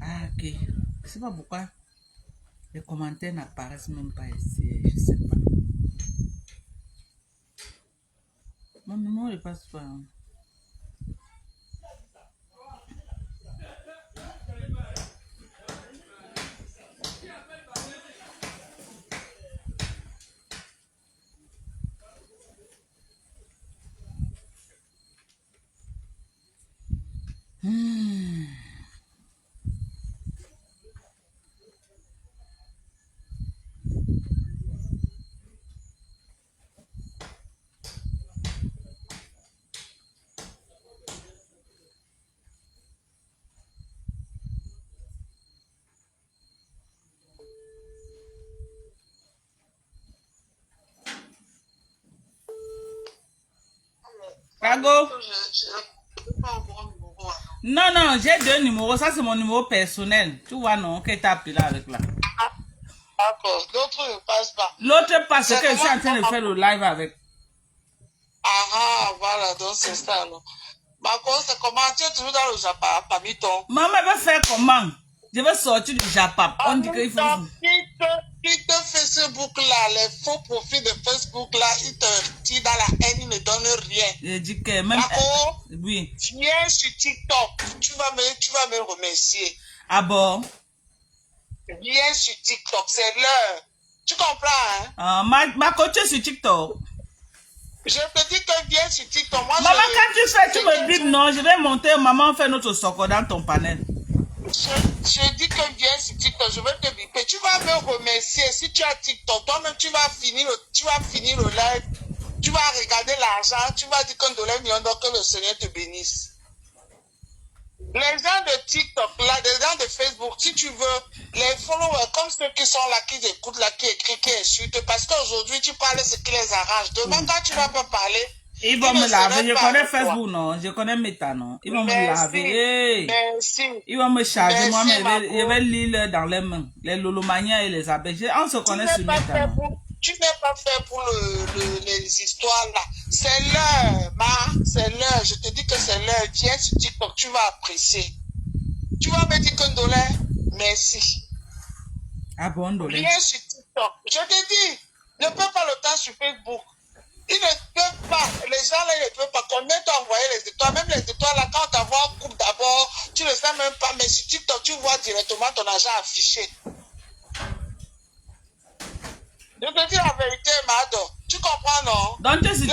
ah, ok. Je sais pas pourquoi les commentaires n'apparaissent même pas ici. Je sais pas. Mon numéro ne passe pas. Rago? Non, non, j'ai deux numéros. Ça, c'est mon numéro personnel. Tu vois, non, que tu as appelé là avec là. D'accord. L'autre ne passe pas. L'autre passe que je suis en train de faire le live avec. Ah, voilà, donc c'est ça, non. Ma cause, c'est comment tu es toujours dans le Japon, parmi ton. Maman va faire comment? Je vais sortir du Japon. On dit qu'il faut. Quitte Facebook là, les faux profils de Facebook là, ils te retirent dans la haine, ils ne donnent rien. Je dis que même. D'accord? Oui. Viens sur TikTok, tu vas me remercier. Ah bon? Viens sur TikTok, c'est l'heure. Tu comprends, hein? Ma coach est sur TikTok. Je te dis que viens sur TikTok. Moi, maman, quand tu fais, tu me bipes, non? Je vais monter, maman, fait notre soccer dans ton panel. Je dis que viens sur TikTok, je vais te biper. Tu vas me remercier. Si tu as TikTok, toi-même, tu vas finir le live. Tu vas regarder l'argent. Tu vas dire qu'on donne $1 million, donc que le Seigneur te bénisse. Les gens de TikTok, là, les gens de Facebook, si tu veux, les followers, comme ceux qui sont là, qui écoutent, là, qui écrivent, qui insultent, parce qu'aujourd'hui, tu parles ce qui les arrange. Demain, quand tu vas pas parler, ils vont me laver. Je connais Facebook, non? Je connais Meta, non? Ils vont me laver. Hey. Merci. Ils vont me charger. Moi, je vais lire dans les mains. Les Lolomania et les abeilles. On se connaît sur Meta, non? Tu n'es pas fait pour les histoires là. C'est l'heure, c'est l'heure. Je te dis que c'est l'heure. Viens sur TikTok, tu vas apprécier. Tu vas me dire qu'un dollar, merci. Ah bon, dollar. Viens sur TikTok. Je te dis, ne perds pas le temps sur Facebook. Ils ne peuvent pas, les gens là, ils ne peuvent pas. Combien t'as envoyé les étoiles? Même les étoiles là, quand t'envoies un coupe d'abord, tu ne le sais même pas, mais sur TikTok, tu vois directement ton argent affiché. Je te dis la vérité, Mado. Tu comprends, non? Donc, j'ai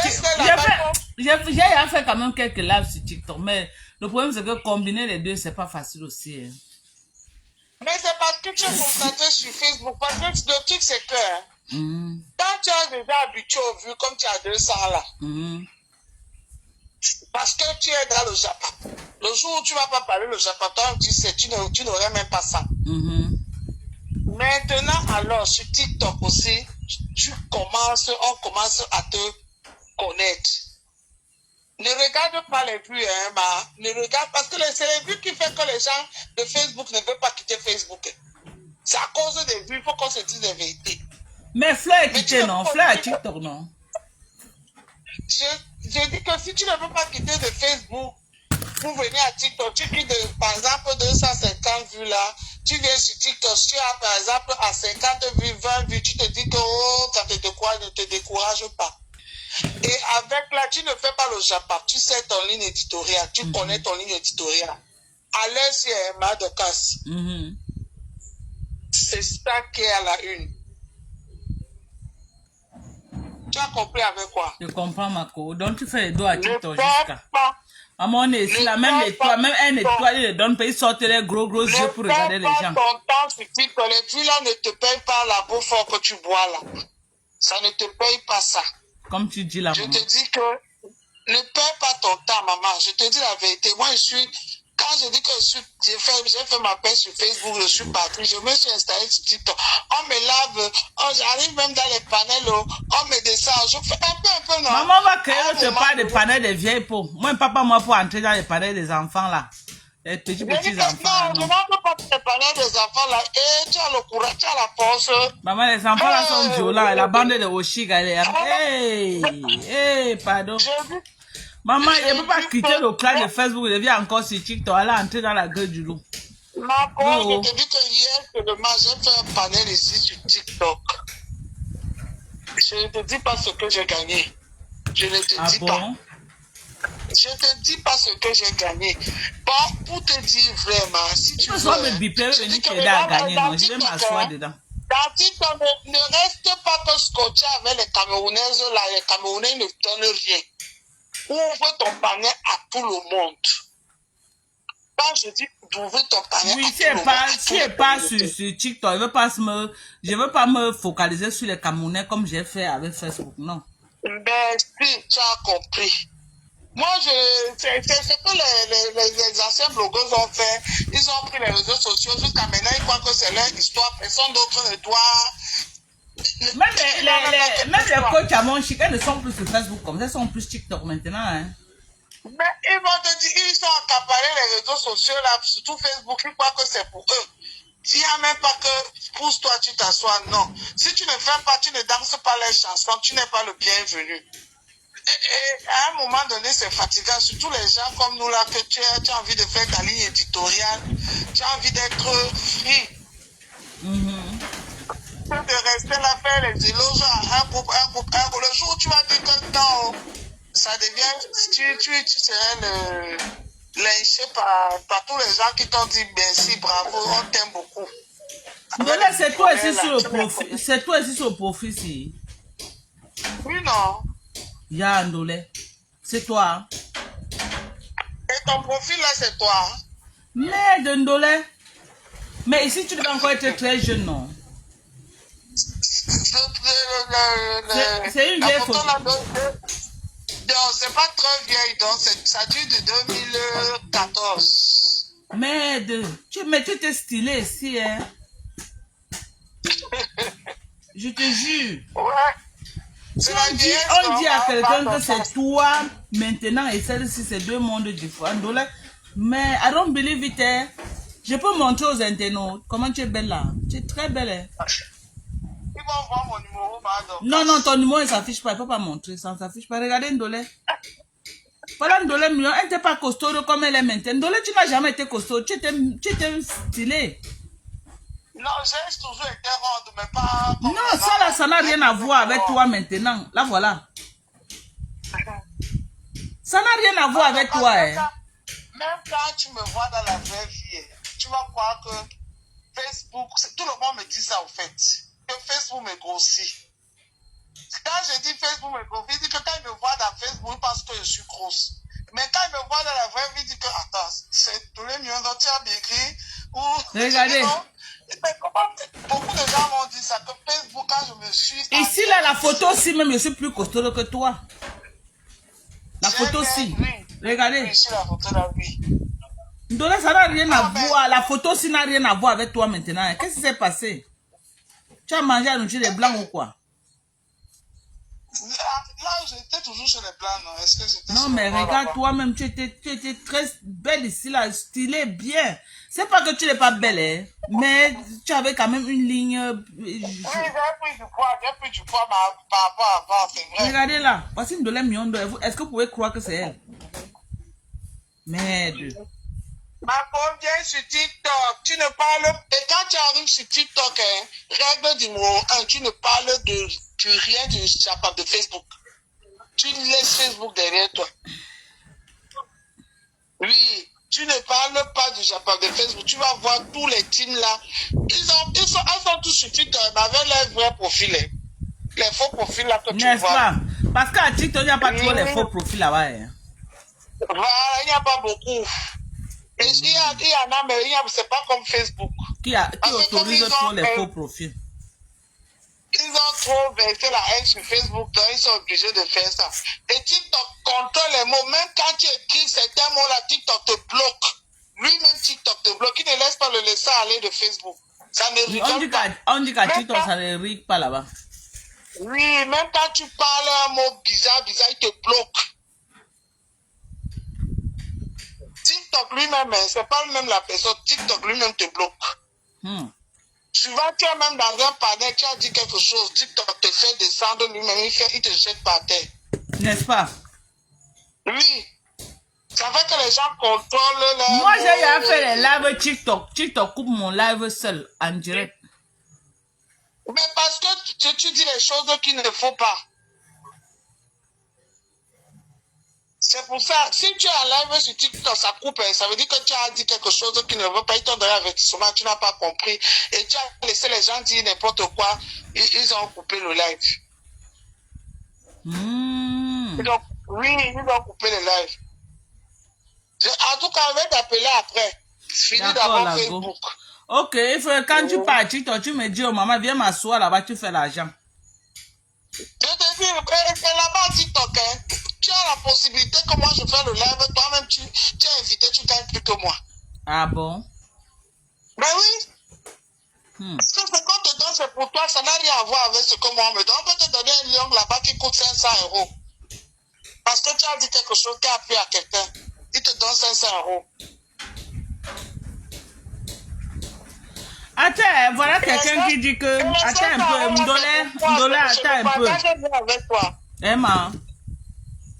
fait quand même quelques lives sur TikTok, mais le problème, c'est que combiner les deux, c'est pas facile aussi. Hein. Mais c'est parce que tu es concentré sur Facebook. Parce que le truc, c'est que quand tu es déjà habitué au vues, comme tu as 200 là, parce que tu es dans le Japon. Le jour où tu ne vas pas parler le japonais, tu sais, tu n'aurais même pas ça. Maintenant, alors, sur TikTok aussi, on commence à te connaître. Ne regarde pas les vues, hein, ne regarde, parce que c'est les vues qui font que les gens de Facebook ne veulent pas quitter Facebook. C'est à cause des vues, il faut qu'on se dise la vérité. Mais Fleur est quitté, non? Fleur est TikTok, non? Je dis que si tu ne veux pas quitter de Facebook pour venir à TikTok, tu quittes par exemple 250 vues là, tu viens sur TikTok, tu as par exemple à 50 vues, 20 vues, tu te dis que oh, ça ne te décourage pas. Et avec là, tu ne fais pas le Japon, tu sais ton ligne éditoriale, tu connais ton ligne éditoriale. À l'aise, c'est Madocas. C'est ça qui est à la une. Tu as compris avec quoi? Je comprends, Marco. Donc, tu fais les doigts à TikTok jusqu'à. Maman, on est ici, là, même un étoile, ils ne donnent pas, ils sortent les gros yeux pour regarder les gens. Ne perds pas ton temps sur TikTok. Les vues là ne te payent pas la bouffe que tu bois là. Ça ne te paye pas ça. Comme tu dis là, maman. Je te dis que ne perds pas ton temps, maman. Je te dis la vérité. Moi, quand je dis que j'ai fait ma paix sur Facebook, je suis parti, je me suis installé sur TikTok. On me lave, j'arrive même dans les panels, on me descend, je fais un peu, non? Maman va créer, je te parle des panels des vieilles peaux. Moi, papa, moi, pour entrer dans les panels des enfants là. Les petits Je dis que enfants. non, je ne peux pas te parler des enfants là. Et tu as le courage, tu as la force. Maman, les enfants là sont violents. La bande de Oshiga, elle est... Hey, pardon. Maman, je ne peux pas quitter le clan de Facebook. Je viens encore sur TikTok. Elle est entrée dans la gueule du loup. Marco, je te dis que hier, j'ai fait un panel ici sur TikTok. Je ne te dis pas ce que j'ai gagné. Je ne te dis pas. Je ne te dis pas ce que j'ai gagné. Bon, pour te dire vraiment, si tu veux... me biper, je dis que tu as gagné. Je vais m'asseoir dedans. Dans TikTok, ne reste pas que scotché avec les Camerounaises là. Les Camerounais ne donnent rien. Ouvre ton panier à tout le monde. Quand je dis d'ouvrir ton panier à tout le monde. Si elle pas sur TikTok, je veux pas me focaliser sur les Camerounais comme j'ai fait avec Facebook, non. Ben, si, tu as compris. Moi, c'est ce que les anciens blogueurs ont fait. Ils ont pris les réseaux sociaux jusqu'à maintenant. Ils croient que c'est leur histoire. Personne d'autre ne doit... Même les coachs à mon chic, elles ne sont plus sur Facebook comme ça. Elles sont plus TikTok maintenant. Hein. Mais ils vont te dire, ils sont accaparés les réseaux sociaux là, surtout Facebook. Ils croient que c'est pour eux. Il n'y a même pas que pousse-toi, tu t'assois. Non. Si tu ne fais pas, tu ne danses pas les chansons, tu n'es pas le bienvenu. Et à un moment donné, c'est fatigant, surtout les gens comme nous là, que tu as envie de faire ta ligne éditoriale, tu as envie d'être free. De rester là, faire les éloges à un groupe. Le jour où tu vas dire que non, ça devient, tu serais lynché par tous les gens qui t'ont dit merci, bravo, on t'aime beaucoup. Ndolé, c'est toi ici sur le profil. C'est toi ici sur le profil, si. Oui, non. Ya, Ndolé. C'est toi. Et ton profil là, c'est toi. Merde, Ndolé. Mais ici, tu dois encore être très jeune, non? C'est une vieille photo. Non, c'est pas très vieille, donc ça dure de 2014. Merde, mais tu t'es stylé ici, hein? Je te jure. Ouais. Si on dit à quelqu'un que c'est toi maintenant et celle-ci, c'est deux mondes différents. Mais I don't believe it, hein? Je peux montrer aux internautes comment tu es belle là. Tu es très belle, hein? Ils vont voir mon numéro, pardon. Non, ton numéro ne s'affiche pas. Il ne faut pas montrer. Ça ne s'affiche pas. Regardez Ndolé. Voilà Ndolé, elle n'était pas costaud comme elle est maintenant. Ndolé, tu n'as jamais été costaud. Tu étais stylé. Non, j'ai toujours été ronde, mais pas... Non, ça n'a rien à voir avec toi maintenant. Là, voilà. Ça n'a rien à voir avec toi. Même quand tu me vois dans la vraie vie, tu vas croire que Facebook... Tout le monde me dit ça, au fait. Que Facebook me grossit. Quand je dis Facebook me grossit, il dit que quand il me voit dans Facebook, il pense que je suis grosse. Mais quand il me voit dans la vraie vie, il dit que, attends, c'est tous les millions dont tu as maigri. Regardez. Beaucoup de gens m'ont dit ça, que Facebook, quand je me suis... Ici, là, la photo aussi, même, je suis plus costaud que toi. La photo aussi. Regardez. Oui, ici, la photo là, oui. Ndolé, ça n'a rien à voir. La photo aussi n'a rien à voir avec toi maintenant. Qu'est-ce qui s'est passé? Tu as mangé à nourrir les blancs ou quoi? Là, j'étais toujours chez les blancs, non? Est-ce que j'étais non, mais regarde, toi-même, tu étais très belle ici, là, stylée, bien. C'est pas que tu n'es pas belle, hein, mais tu avais quand même une ligne. Oui, j'ai pris du poids par rapport à avant, c'est vrai. Regardez là, voici une dollar million d'euros. Est-ce que vous pouvez croire que c'est elle? Merde. Marco, viens sur TikTok, tu ne parles... Et quand tu arrives sur TikTok, hein, règle numéro 1, tu ne parles de rien du Japon de Facebook. Tu laisses Facebook derrière toi. Oui, tu ne parles pas du Japon de Facebook. Tu vas voir tous les teams là. Elles sont tous sur TikTok, mais avec leur vrai profil. Hein. Les faux profils là que tu vois. N'est-ce pas? Parce qu'à TikTok, il n'y a pas trop les faux profils là-bas. Hein. Voilà, il n'y a pas beaucoup. Et il y en a, mais c'est pas comme Facebook. Qui autorise trop les faux profils? Ils ont trop versé la haine sur Facebook, donc ils sont obligés de faire ça. Et TikTok contrôle les mots. Même quand tu écris certains mots-là, TikTok te bloque. Lui-même, TikTok te bloque. Il ne laisse pas le laisser aller de Facebook. Ça ne rigole pas. On dit qu'à TikTok, ça ne rigole pas là-bas. Oui, même quand tu parles un mot bizarre, il te bloque. TikTok TikTok lui-même, hein, c'est pas même la personne. TikTok lui-même te bloque. Souvent, tu es même dans un panel, tu as dit quelque chose, TikTok te fait descendre lui-même, il te jette par terre. N'est-ce pas? Oui. Ça fait que les gens contrôlent leur... Moi, j'ai déjà fait les lives TikTok. TikTok coupe mon live seul, en direct. Mais parce que tu dis les choses qu'il ne faut pas. C'est pour ça, si tu es en live sur TikTok, ça coupe, ça veut dire que tu as dit quelque chose qui ne veut pas, ils t'ont donné avertissement, tu n'as pas compris, et tu as laissé les gens dire n'importe quoi, ils ont coupé le live. Oui, ils ont coupé le live. En tout cas, je vais t'appeler après. Finis d'abord Facebook. Ok, il faut, quand tu pars à TikTok, tu me dis, oh maman, viens m'asseoir là-bas, tu fais l'argent. Je te dis, c'est là-bas TikTok, hein. Tu as la possibilité que moi je fais le live, toi-même tu es invité, tu gagnes plus que moi. Ah bon? Ben oui. Parce que ce qu'on te donne, c'est pour toi, ça n'a rien à voir avec ce que moi on me donne. On peut te donner un lion là-bas qui coûte 500 €. Parce que tu as dit quelque chose qui a plu à quelqu'un. Il te donne 500 €. Attends, voilà quelqu'un qui dit que... Attends un peu, Ndolé, attends un peu. Avec toi. Emma,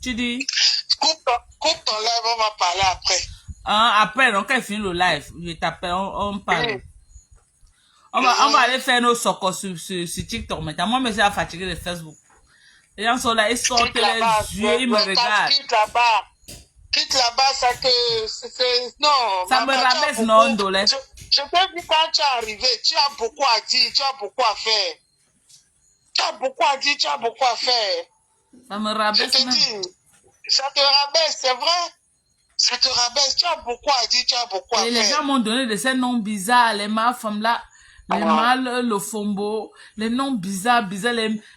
tu dis... Coupe ton live, on va parler après. Après, donc, elle finit le live. Je t'appelle, on parle. On va aller faire nos socos sur TikTok maintenant. Moi, je suis fatigué de Facebook. Les gens sont là, ils sortent les yeux, ils me regardent. Quitte là-bas, ça que... Non. Ça me rabaisse, non, Ndolé. Je t'ai dit quand tu es arrivé, tu as beaucoup à dire, tu as beaucoup à faire. Tu as beaucoup à dire, tu as beaucoup à faire. Ça me rabaisse. Je te dis, ça te rabaisse, c'est vrai. Ça te rabaisse, tu as beaucoup à dire, tu as beaucoup à faire. Et les gens m'ont donné de ces noms bizarres, les femmes là, les mâles, le fombo, les noms bizarres,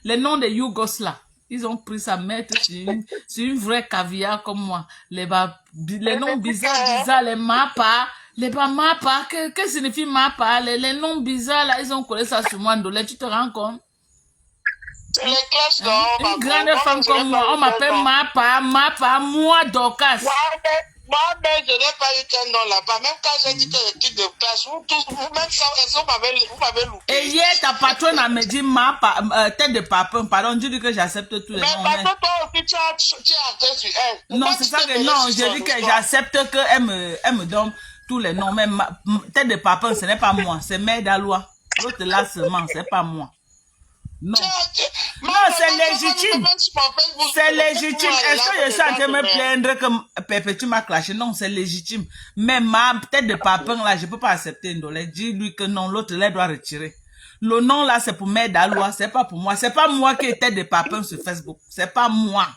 les noms des Yougos là. Ils ont pris sa mettre sur une vraie caviar comme moi. Les noms bizarres, les mapas. Les mapa, que signifie mapa? Les noms bizarres là, ils ont collé ça sur moi, Ndolé, tu te rends compte? C'est les classes d'or. Une grande femme comme moi, on m'appelle mapa, moi Dorcas. Moi-même, je n'ai pas eu qu'un nom là-bas. Même quand j'ai dit que les trucs de classe, vous-même, vous m'avez loupé. Et hier, ta patronne me dit tête de papin. Pardon, je dis que j'accepte tous les noms. Mais parce que toi aussi, tu as entré sur elle. Non, c'est ça que non, je dis que j'accepte qu'elle me donne tous les noms. Mais tête de papin, ce n'est pas moi. C'est Mère d'Alois. L'autre là seulement, c'est pas moi. Non. Non, c'est légitime. C'est légitime. Est-ce que je suis en train de me plaindre que Pépé, m'a clashé? Non, c'est légitime. Mais ma tête de papin, là, je peux pas accepter Ndolé. Dis-lui que non, l'autre là doit retirer. Le nom là, c'est pour Mère d'Alois, c'est pas pour moi. C'est pas moi qui ai tête de papin sur Facebook. C'est pas moi.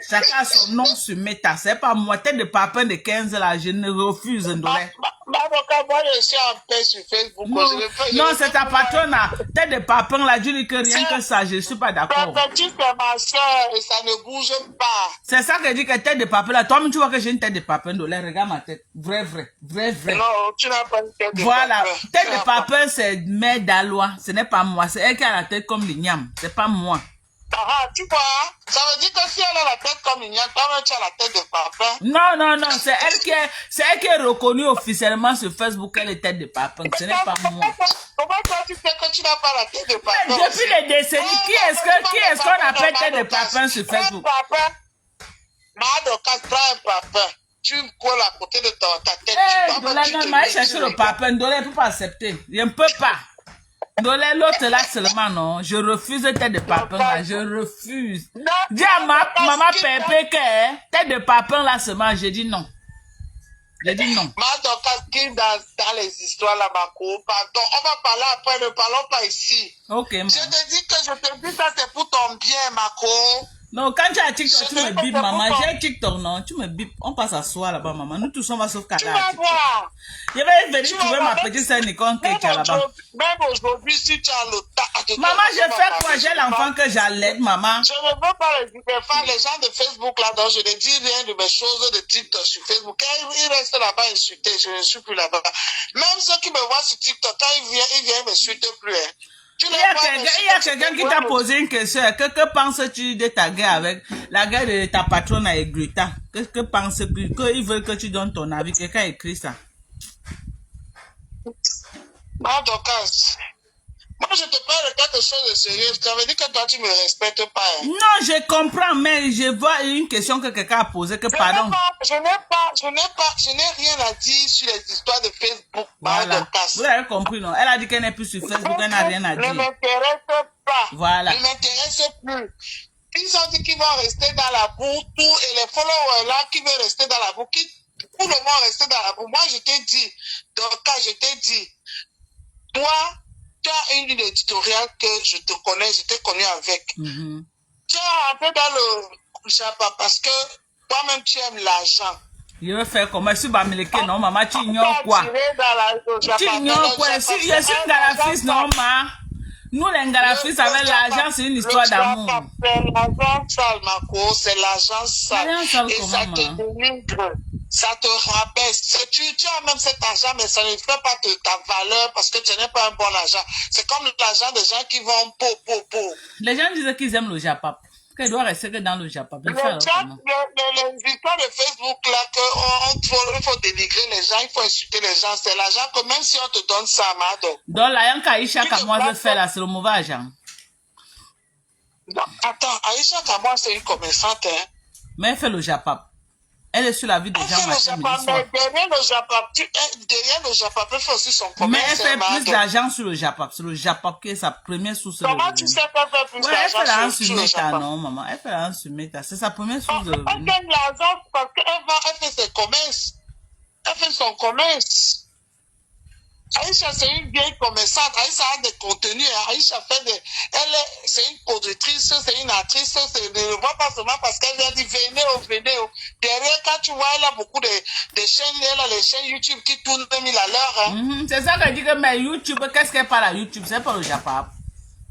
Chacun a son nom sur Meta. C'est pas moi. Tête de papin de 15 là, je ne refuse Ndolé. Moi, je suis en paix sur Facebook. Non, c'est ta patronne là. Tête de papin là, je dis que rien que ça, je suis pas d'accord. Ta petite, c'est ma soeur et ça ne bouge pas. C'est ça que je dis que tête de papin là. Toi-même, tu vois que j'ai une tête de papin, Ndolé. Regarde ma tête. Vrai. Non, tu n'as pas une tête de papin. Voilà. Tête de papin, c'est Mère d'Alois. Ce n'est pas moi. C'est elle qui a la tête comme l'igname. C'est pas moi. Tu vois, ça veut dire que si elle a la tête comme une toi-même tu as la tête de papin. Non, c'est elle qui est reconnue officiellement sur Facebook qu'elle est tête de papin. Ce n'est pas moi. Comment toi tu sais que tu n'as pas la tête de papin? Depuis les décennies, qui est-ce qu'on appelle tête de papin sur Facebook? Dorcas, prends un papin. Tu me colles à côté de ta tête. Ndolé, non, mais chercher le papin. Ndolé, je ne peux pas accepter. Je ne peux pas. Ndolé, l'autre là seulement, non. Je refuse tête de papin là. Je refuse. Dis à maman Pépé que tête de papin là seulement. J'ai dit non. J'ai dit non. Dorcas, qui dans les histoires là, Mako, pardon. On va parler après, ne parlons pas ici. Ok, Je te dis ça, c'est pour ton bien, Mako. Non, quand tu as TikTok, tu me bipes, maman. J'ai TikTok, non. Tu me bipes. On passe à soir là-bas, maman. Nous tous, on va sauf Tu vas voir. Je vais venir trouver ma petite sœur Nicole qui est là-bas. Même aujourd'hui, si tu as le temps. Maman, je fais quoi? J'ai l'enfant que j'allaite, maman. Je ne veux pas les gens de Facebook là-dedans. Je ne dis rien de mes choses de TikTok sur Facebook. Quand ils restent là-bas insultés, je ne suis plus là-bas. Même ceux qui me voient sur TikTok, quand ils viennent m'insulter plus. Tu Il les y a vois quelqu'un dessus, il y a quand tu quelqu'un qui peux t'a voir posé une question. Que penses-tu de ta guerre avec la guerre de ta patronne avec Greta? Que penses-tu qu'ils veulent que tu donnes ton avis? Quelqu'un a écrit ça. Ah, Dorcas. Moi, je te parle de quelque chose de sérieux. Ça veut dire que toi, tu me respectes pas. Hein. Non, je comprends, mais je vois une question que quelqu'un a posée, que pardon. Je n'ai rien à dire sur les histoires de Facebook, Voilà. Dorcas. Vous avez compris, non? Elle a dit qu'elle n'est plus sur Facebook, elle n'a rien à Ne dire. m'intéresse pas. Voilà. Ne m'intéresse plus. Ils ont dit qu'ils vont rester dans la boue, tout, et les followers là qui veulent rester dans la boue, qui pour le moment rester dans la boue. Moi, je t'ai dit, Dorcas, je t'ai dit, toi, tu as une ligne éditoriale que je te connais, je t'ai connu avec. Tu es rentré dans le Japa parce que toi-même tu aimes l'argent. Je vais faire comment? Si Bamileke, non, maman, tu ignores quoi? Tu ignores quoi? Si je suis un garafiste, non, ma. Nous, les garafistes, avec l'argent, c'est une histoire d'amour. C'est l'argent sale, Marco, c'est l'argent sale. Et Comment, ça te dénigre, ça te rabaisse. Tu as même cet argent, mais ça ne fait pas ta valeur parce que tu n'as pas un bon argent. C'est comme l'argent des gens qui vont pour. Les gens disent qu'ils aiment le Japap. Qu'elle doit rester que dans le Japap. Les histoires de Facebook, là, il faut dénigrer les gens, il faut insulter les gens. C'est l'argent que même si on te donne ça, Mado. Donc, la Yanka Aïcha Kamoa veut faire là, c'est le mauvais argent. Non, attends, Aïcha Kamoa, c'est une commerçante, hein. Mais elle fait le Japap. Elle est sur la vie des gens. Mais derrière le Japap, elle fait aussi son commerce. Mais elle fait plus d'argent sur le Japap. C'est le Japap qui est sa première source de revenus. Comment tu sais qu'elle fait plus d'argent sur le Japap? Non, maman. Elle fait l'argent sur Meta. C'est sa première source de revenus. Elle gagne l'argent parce qu'elle fait ses commerces. Elle fait son commerce. Aïcha, c'est une vieille commerçante. Aïcha a des contenus. Aïcha fait des... c'est une productrice, c'est une actrice. Ne le vois pas seulement parce qu'elle vient dire venez. Derrière, quand tu vois, elle a beaucoup de chaînes. Elle a les chaînes YouTube qui tournent 2000 à l'heure. Hein. C'est ça qu'elle dit que mais YouTube, qu'est-ce qu'elle parle à YouTube? C'est pas le Japap.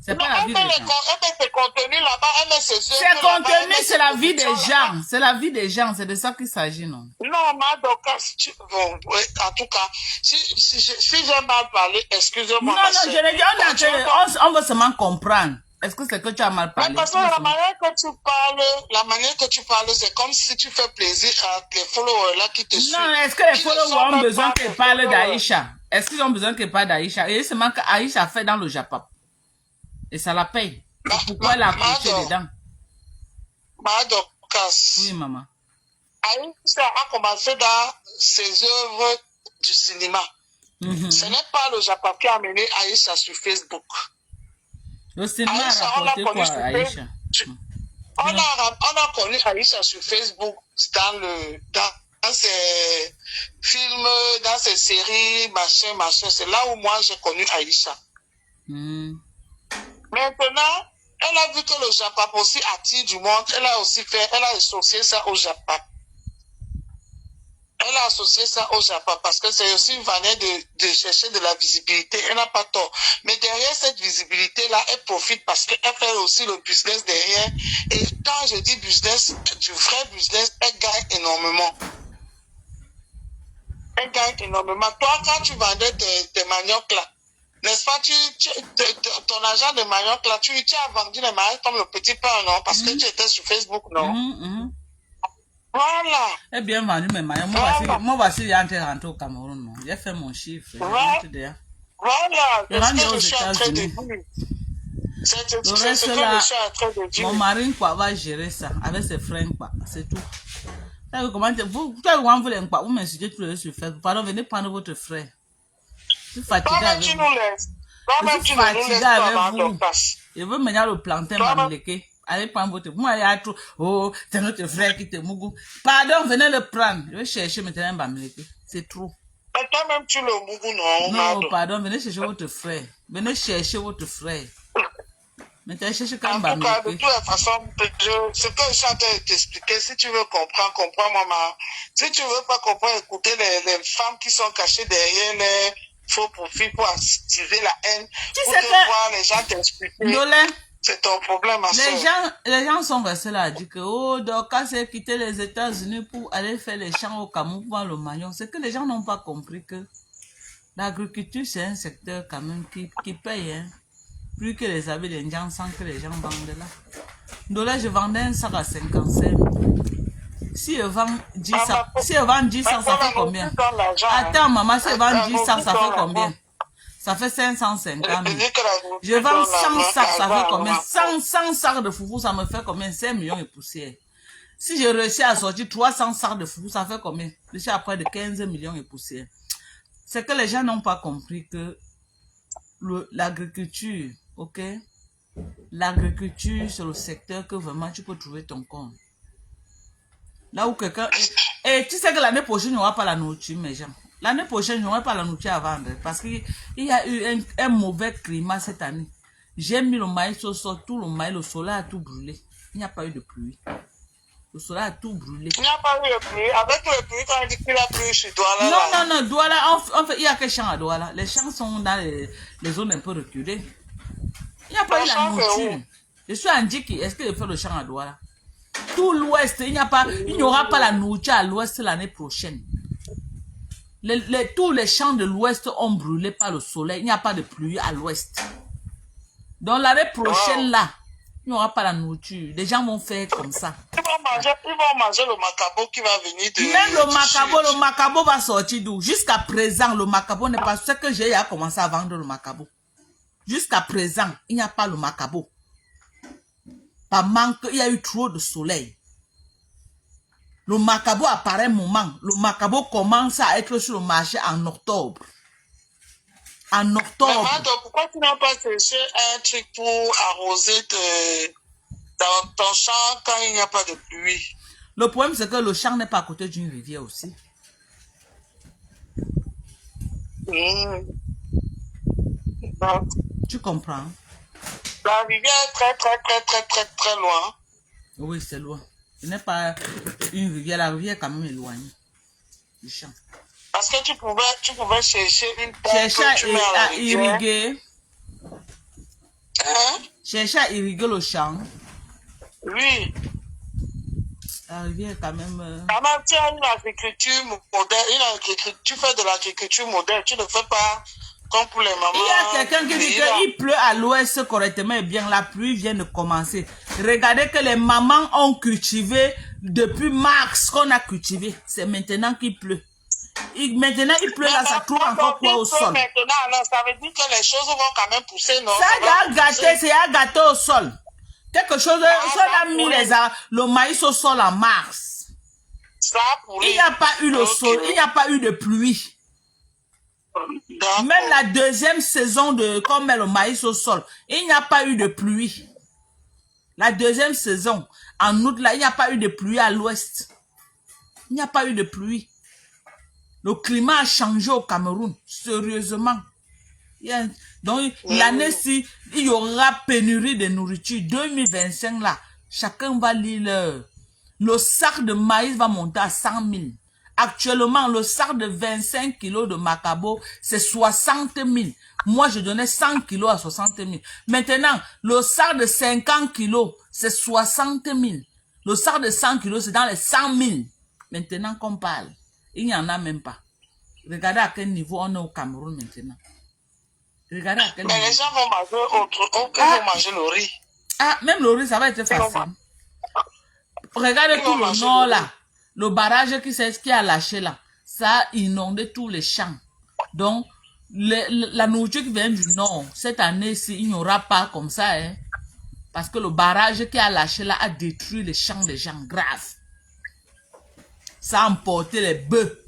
C'est pas la vie des gens. Elle met ses contenus là-bas, elle met ses œuvres. Ses contenus, c'est la vie des gens. C'est la vie des gens. C'est de ça qu'il s'agit, non? Non, Madoka, en tout cas, si j'ai mal parlé, excusez-moi. Non, je l'ai dit, on veut seulement comprendre. Est-ce que c'est que tu as mal parlé? Parce que la manière que tu parles, c'est comme si tu fais plaisir à tes followers là qui te suivent. Non, est-ce que les followers ont besoin qu'elle parle d'Aïcha? Est-ce qu'ils ont besoin qu'elle parle d'Aïcha? Et seulement qu'Aïcha fait dans le Japap. Et ça la paye. Pourquoi elle a accroché dedans? Madokas. Oui, maman. Aïcha a commencé dans ses œuvres du cinéma. Ce n'est pas le Japap qui a amené Aïcha sur Facebook. Le cinéma a rapporté quoi, Aïcha? On a connu Aïcha sur Facebook dans ses films, dans ses séries, machin. C'est là où moi j'ai connu Aïcha. Maintenant, elle a vu que le Japap aussi attire du monde. Elle a associé ça au Japap. Elle a associé ça au Japap parce que c'est aussi une manière de chercher de la visibilité. Elle n'a pas tort. Mais derrière cette visibilité-là, elle profite parce qu'elle fait aussi le business derrière. Et quand je dis business, du vrai business, elle gagne énormément. Elle gagne énormément. Toi, quand tu vendais tes maniocs là, n'est-ce pas, ton agent de manioc là, tu as vendu les maniocs comme le petit pain, non? Parce que tu étais sur Facebook, non? Voilà. J'ai bien vendu mes maniocs. Moi, voici, il est rentré au Cameroun, non? J'ai fait mon chiffre. Voilà. C'est ce que je suis en train de dire. C'est ce que je suis en train de dire. Mon mari, quoi, va gérer ça avec ses frères, quoi. C'est tout. Comment vous m'insultez tous les sur Facebook? Pardon, venez prendre votre frère. Je suis fatigué avec vous. Je suis fatigué avec vous. Je veux maintenant le plantain Bamileke. Allez prendre votre... Moi, il y a trop... Oh, c'est notre frère qui te mougou. Pardon, venez le prendre. Je vais chercher maintenant Bamileke. C'est trop. Et toi-même, tu le mougou, non? Non, pardon, venez chercher votre frère. Venez chercher votre frère. Maintenant, cherchez quand même Bamileke. De toute façon, ce que je suis en train de t'expliquer, si tu veux comprendre, comprends, maman. Si tu veux pas comprendre, écoutez les femmes qui sont cachées derrière les faux profils pour attiser la haine. Pour te voir les gens t'expliquer. C'est ton problème, ma soeur. Les gens sont restés là à dire que, oh, Dorcas s'est quitté les États-Unis pour aller faire les champs au Cameroun pour le manioc. C'est que les gens n'ont pas compris que l'agriculture, c'est un secteur quand même qui paye, hein. plus que les habits des gens sans que les gens vendent là. Donc là, je vendais un sac à 55 000. Si je vends 10 sacs, si je vends 10 sacs, ça fait combien? Attends, maman, si je vends 10 sacs, ça fait combien? Ça fait 550 000. Je vends 100 sacs, ça fait combien? 100 sacs de foufou, ça me fait combien? 5 millions et poussière. Si je réussis à sortir 300 sacs de foufou, ça fait combien? Je suis à près de 15 millions et poussière. C'est que les gens n'ont pas compris que l'agriculture, ok? L'agriculture, c'est le secteur que vraiment tu peux trouver ton compte. Là où quelqu'un... Et tu sais que l'année prochaine, il n'y aura pas la nourriture, mes gens. L'année prochaine, il n'y aura pas la nourriture à vendre. Parce qu'il y a eu un mauvais climat cette année. J'ai mis le maïs au sol, tout le maïs, le soleil a tout brûlé. Il n'y a pas eu de pluie. Le soleil a tout brûlé. Il n'y a pas eu de pluie. Avec le pluie, quand on dit qu'il a plu sur Douala. Non, Douala, en fait, il n'y a que champs à Douala. Les champs sont dans les zones un peu reculées. Il n'y a pas eu la nourriture. Je suis en Djiki. Est-ce que je fais le champ à Douala? Tout l'ouest, il n'y aura pas la nourriture à l'ouest l'année prochaine. Tous les champs de l'ouest ont brûlé par le soleil. Il n'y a pas de pluie à l'ouest. Donc l'année prochaine, là, il n'y aura pas la nourriture. Les gens vont faire comme ça. Ils vont manger le macabo qui va venir de... Même le macabo va sortir d'où? Jusqu'à présent, le macabo n'est pas... Ce que j'ai commencé à vendre le macabo. Jusqu'à présent, il n'y a pas le macabo. Par manque, il y a eu trop de soleil. Le macabo apparaît un moment. Le macabo commence à être sur le marché en octobre. En octobre. Mais Mado, pourquoi tu n'as pas cherché un truc pour arroser dans ton champ quand il n'y a pas de pluie? Le problème, c'est que le champ n'est pas à côté d'une rivière aussi. Donc, tu comprends? La rivière est très loin. Oui, c'est loin. Ce n'est pas une rivière. La rivière est quand même éloignée du champ. Parce que tu pouvais chercher une pompe chercher que tu mets à la rivière. Irriguer. Hein? Chercher à irriguer le champ. Oui. La rivière est quand même... Maman, tu as une agriculture moderne, tu fais de l'agriculture moderne, tu ne fais pas comme pour les mamans. Il y a quelqu'un qui dit qu'il pleut à l'ouest correctement et bien, la pluie vient de commencer. Regardez que les mamans ont cultivé depuis mars qu'on a cultivé. C'est maintenant qu'il pleut. Maintenant, il pleut là, ça trouve encore quoi au sol. Maintenant, alors, ça veut dire que les choses vont quand même pousser, non? Ça a gâté, c'est à gâter au sol. Quelque chose, on a mis le maïs au sol en mars. Ça a pourri. Il n'y a pas eu le sol, il n'y a pas eu de pluie. Même la deuxième saison qu'on met le maïs au sol, il n'y a pas eu de pluie. La deuxième saison, en août, là, il n'y a pas eu de pluie à l'ouest. Il n'y a pas eu de pluie. Le climat a changé au Cameroun, sérieusement. Donc, l'année-ci, il y aura pénurie de nourriture. 2025, là, chacun va lire le sac de maïs va monter à 100 000. Actuellement, le sac de 25 kilos de macabo, c'est 60 000. Moi, je donnais 100 kilos à 60 000. Maintenant, le sac de 50 kilos, c'est 60 000. Le sac de 100 kilos, c'est dans les 100 000. Maintenant qu'on parle, il n'y en a même pas. Regardez à quel niveau on est au Cameroun maintenant. Regardez à quel niveau. Mais les gens vont manger manger le riz. Ah, même le riz, ça va être facile. Regardez tout le nord là. Le barrage qui a lâché là, ça a inondé tous les champs. Donc, la nourriture qui vient du nord, cette année-ci, il n'y aura pas comme ça. Hein, parce que le barrage qui a lâché là a détruit les champs des gens graves. Ça a emporté les bœufs.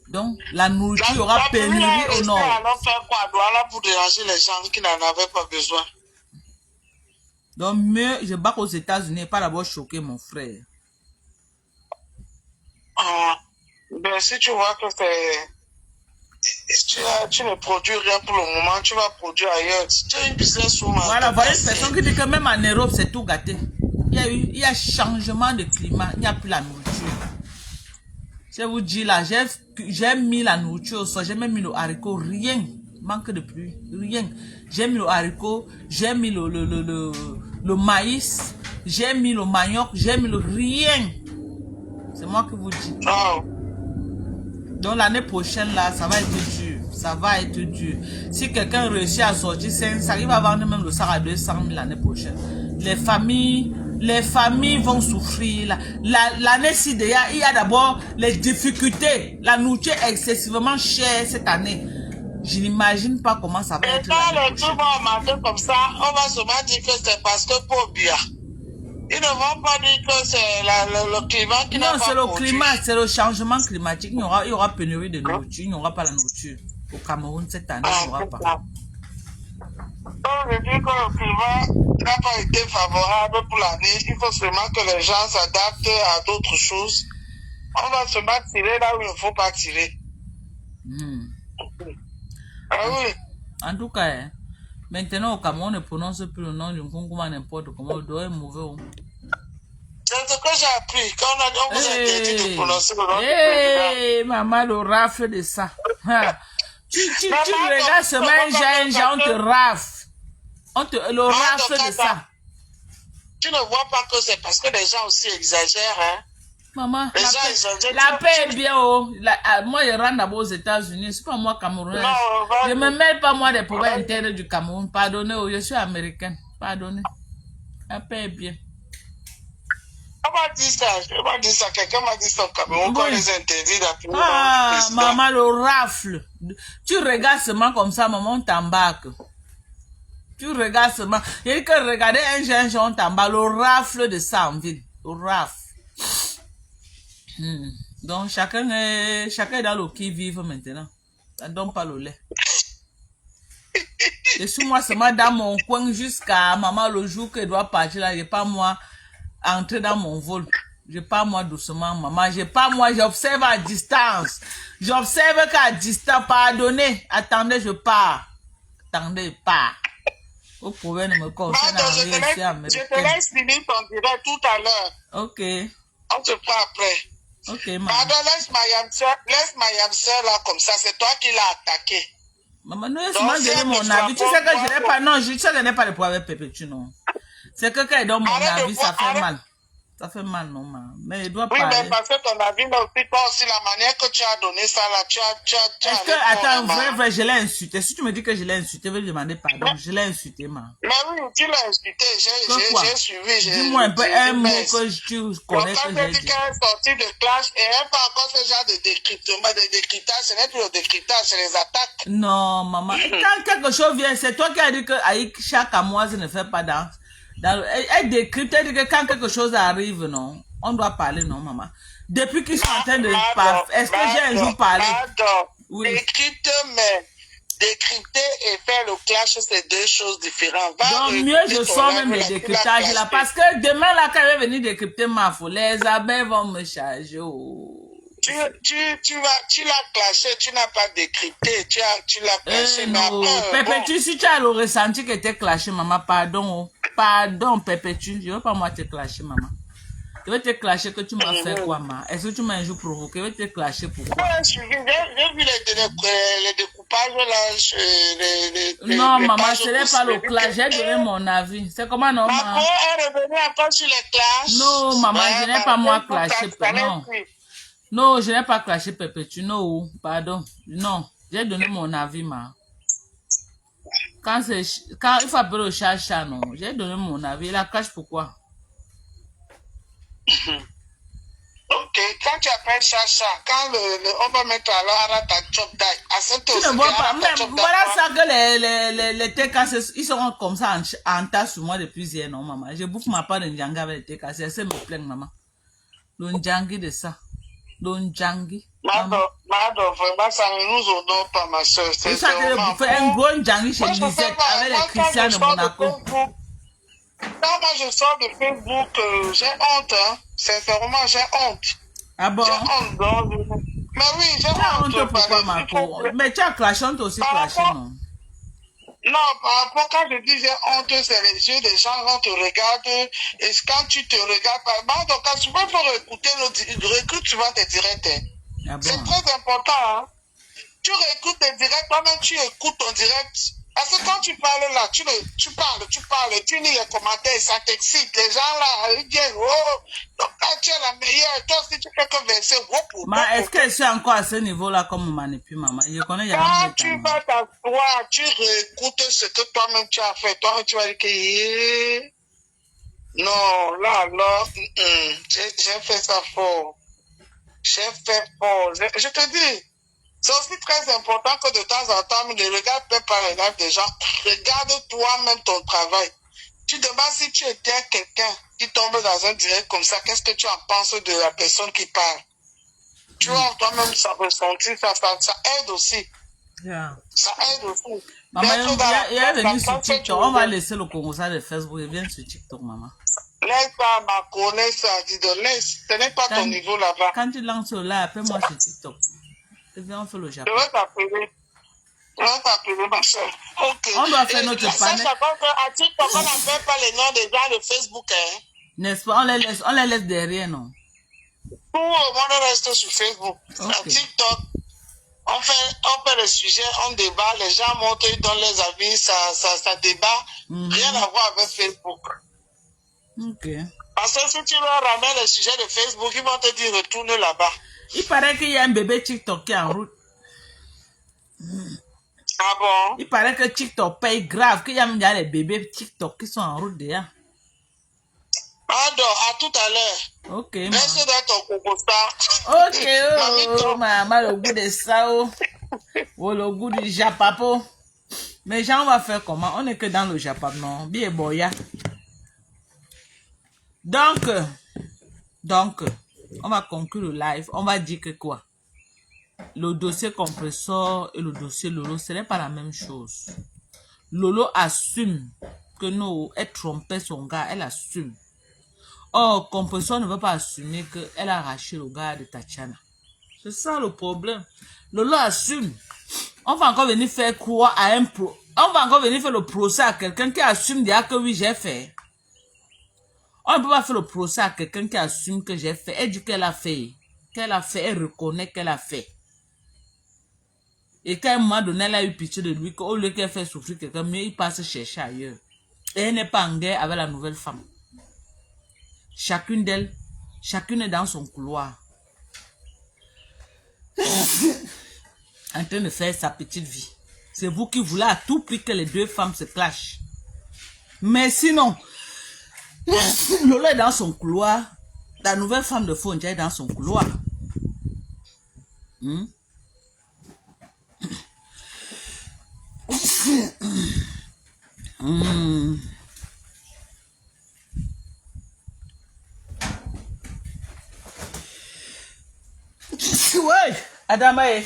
Donc, la nourriture aura pénurie au nord. Alors faire quoi? Douala pour déranger les gens qui n'en avaient pas besoin. Donc, mieux, je bats aux États-Unis, pas d'abord choquer mon frère. Ben, si tu vois que tu ne produis rien pour le moment, tu vas produire ailleurs. Si tu as une business woman. Voilà, voilà une personne qui dit que même en Europe, c'est tout gâté. Il y a changement de climat, il n'y a plus la nourriture. Je vous dis là, j'ai mis la nourriture au sol, j'ai même mis le haricot, rien, manque de pluie, rien. J'ai mis le haricot, j'ai mis le maïs, j'ai mis le manioc, j'ai mis le rien. C'est moi qui vous dis. Oh. Donc l'année prochaine là, ça va être dur. ça va être dur. Si quelqu'un réussit à sortir 500, il va vendre même le sac à 200 000 l'année prochaine. Les familles vont souffrir. L'année-ci, il y a d'abord les difficultés. La nourriture est excessivement chère cette année. Je n'imagine pas comment ça va Et être. quand les trucs vont augmenter comme ça, on va seulement dire que c'est parce que pour bien. Ils ne vont pas dire que c'est le climat qui n'a pas. Non, c'est le climat, c'est le changement climatique. Il y aura pénurie de nourriture. Il n'y aura pas la nourriture. Au Cameroun, cette année, il n'y aura pas. Donc, je dis que le climat n'a pas été favorable pour l'année. Il faut seulement que les gens s'adaptent à d'autres choses. On va seulement tirer là où il ne faut pas tirer. Ah oui. En tout cas, maintenant au Cameroun, on ne prononce plus le nom du Nkoukouma n'importe comment. On doit être mauvais. C'est ce que j'ai appris. Quand on vous a interdit de prononcer le nom du président. Maman, le rafle de ça. Tu regardes seulement un genre, on te rafle. Le rafle de ça. Tu ne vois pas que c'est parce que les gens aussi exagèrent, hein? Maman, la paix est bien, oh. Moi, je rentre d'abord aux États-Unis. C'est pas moi, Camerounais. Je ne me mêle pas, moi, des problèmes internes du Cameroun. Pardonnez, oh, je suis américaine. Pardonnez. La paix est bien. On m'a dit ça. Quelqu'un m'a dit ça au Cameroun, qu'on les interdit d'appeler. Ah, maman, le rafle. Tu regardes seulement comme ça, maman, on t'embarque. Tu regardes seulement. Il y a que regarder un jeune, on t'embarque. Le rafle de ça en ville. Le rafle. Donc, chacun est dans le qui-vive maintenant. Ça ne donne pas le lait. Et sur moi, seulement dans mon coin jusqu'à maman le jour qu'elle doit partir là, je pas moi entrer dans mon vol. Je pas moi doucement, maman. Je pas moi, j'observe à distance. J'observe qu'à distance, pardonnez. Attendez, je pars. Attendez, je pars. Vous pouvez ne me concerne en rien, je suis américaine. Je te laisse finir ton direct tout à l'heure. Ok. On se prend après. Ok, maman. Pardon, laisse ma yamseur là comme ça. C'est toi qui l'as attaqué. Maman, nous, laisse-moi donner mon avis. Tu sais que je n'ai pas, non, tu sais que je n'ai pas de problème avec Pépétu, non. C'est que quand il donne mon avis, ça fait mal. Ça fait mal, non, maman. Mais il doit parler. Oui, mais parce que ton avis, là aussi, toi aussi, la manière que tu as donné ça, là, tu as est-ce que, attends, vrai, je l'ai insulté. Si tu me dis que je l'ai insulté, je vais lui demander pardon. Je l'ai insulté, maman. Mais oui, tu l'as insulté. J'ai suivi. Dis-moi un peu un mot que tu connais que j'ai dit. Quand elle est sortie de classe et elle fait encore ce genre de décryptage, ce n'est plus le décryptage, c'est les attaques. Non, maman. Quand quelque chose vient, c'est toi qui as dit que Aïcha Kamoise ne fait pas danse. Elle décrypte, elle dit que quand quelque chose arrive, non, on doit parler, non, maman. Depuis qu'ils sont en train de parler, est-ce que j'ai un jour parlé? Oui. Décrypter et faire le clash, c'est deux choses différentes. Donc, mieux je sors même les décryptages là, parce que demain, là, quand elle va venir décrypter ma foule, les abeilles vont me charger. Oh. Tu l'as clashé, tu n'as pas décrypté, tu l'as clashé. Non, Pépétu, si tu as le ressenti que tu es clashé, maman, pardon. Pardon, Pépétu, je ne veux pas moi te clasher, maman. Je vais te clasher que tu m'as fait quoi, maman? Est-ce que tu m'as un jour provoqué? Je vais te clasher pourquoi? J'ai vu les découpages là. Non, maman, ce n'est pas le clash. J'ai donné mon avis. C'est comment, non, maman? Maman est revenue encore sur les clashs. Non, maman, je n'ai pas moi clashé. Non. Non, je n'ai pas clashé Pépétu. Non, pardon. Non, j'ai donné mon avis, maman. Quand il faut appeler le chat, non, j'ai donné mon avis. La cache pourquoi? Ok, quand tu appelles chat, quand on va mettre alors à ta job die, tu ne vois pas, mais voilà ça que les TKC, ils seront comme ça en tas sur moi depuis hier, non, maman. Je bouffe ma part de Ndjangi avec les TKC, elle me plaint, maman. Le Ndjangi de ça. Le Ndjangi. Mado, vraiment, ça ne nous honore pas, ma soeur. C'est ça que vous faites un gros Ndjangi chez Lisette avec les Christians de Monaco. Quand moi je sors de Facebook, j'ai honte, hein. Sincèrement, j'ai honte. Ah bon? J'ai honte, donc. Mais oui, j'ai honte. Pourquoi, Marco? Mais tu as clashé, on t'a aussi clashé, non? Non, par rapport, quand je dis j'ai honte, c'est les yeux des gens quand te regardent. Et quand tu te regardes, donc, quand souvent, il faut écouter réécoute souvent tes directs. Hein. Ah bon? C'est très important, hein. Tu réécoutes tes directs, toi-même, tu écoutes ton direct. Parce que quand tu parles là, tu parles, tu lis les commentaires, ça t'excite. Les gens là, ils disent, oh, donc quand tu es la meilleure, toi aussi tu fais que verser. Mais est-ce que je suis encore à ce niveau-là comme on manipule, maman? Je connais Quand tu vas t'asseoir, tu réécoutes ce que toi-même tu as fait. Toi-même tu vas dire que, non, là, alors, j'ai fait ça fort. J'ai fait fort. Je te dis, c'est aussi très important que de temps en temps, ne regarde pas les lives des gens. Regarde toi-même ton travail. Tu demandes si tu étais quelqu'un qui tombe dans un direct comme ça, qu'est-ce que tu en penses de la personne qui parle? Tu vois, toi-même, ça ressentir, ça aide aussi. Yeah. Ça aide aussi. Maman, il est venu sur TikTok. On va laisser le Congo de Facebook. Il vient sur TikTok, maman. Laisse pas ma connaissance, dis donc, laisse. Ce n'est pas ton niveau là-bas. Quand tu lances là, appelle-moi sur TikTok. Et viens, on fait le Japon. Je vais t'appeler. Je vais t'appeler, ma soeur. Ok. On doit faire notre panel. À TikTok, on n'appelle pas les noms des gens de Facebook, hein. N'est-ce pas? On les laisse derrière, non? Tout le monde reste sur Facebook. Okay. À TikTok, on fait le sujet, on débat, les gens montent, ils donnent les avis, ça débat. Rien à voir avec Facebook. Ok. Parce que si tu leur ramènes le sujet de Facebook, ils vont te dire retourne là-bas. Il paraît qu'il y a un bébé TikTok qui est en route. Ah bon? Il paraît que TikTok paye grave, qu'il y a les bébés TikTok qui sont en route déjà. Pardon, à tout à l'heure. Ok. Reste dans ton compostar. Ok, oh, maman, le goût de ça, oh, le goût du japapo. Mais gens, on va faire comment? On n'est que dans le Japon, non? Bien boya. Donc, on va conclure le live. On va dire que quoi? Le dossier compresseur et le dossier Lolo, ce n'est pas la même chose. Lolo assume que non, elle trompait son gars, elle assume. Or, compresseur ne veut pas assumer qu'elle a arraché le gars de Tatiana. C'est ça le problème. Lolo assume. On va encore venir faire croire à un pro. On va encore venir faire le procès à quelqu'un qui assume déjà que oui, j'ai fait. On ne peut pas faire le procès à quelqu'un qui assume que j'ai fait. Elle dit qu'elle a fait. Qu'elle a fait, elle reconnaît qu'elle a fait. Et qu'à un moment donné, elle a eu pitié de lui, qu'au lieu qu'elle fait souffrir quelqu'un, mais il passe chercher ailleurs. Et elle n'est pas en guerre avec la nouvelle femme. Chacune d'elles, chacune est dans son couloir. En train de faire sa petite vie. C'est vous qui voulez à tout prix que les deux femmes se clashent. Mais sinon, Lolo est dans son couloir. La nouvelle femme de Fonja est dans son couloir. Hmm? 喂，阿大妹。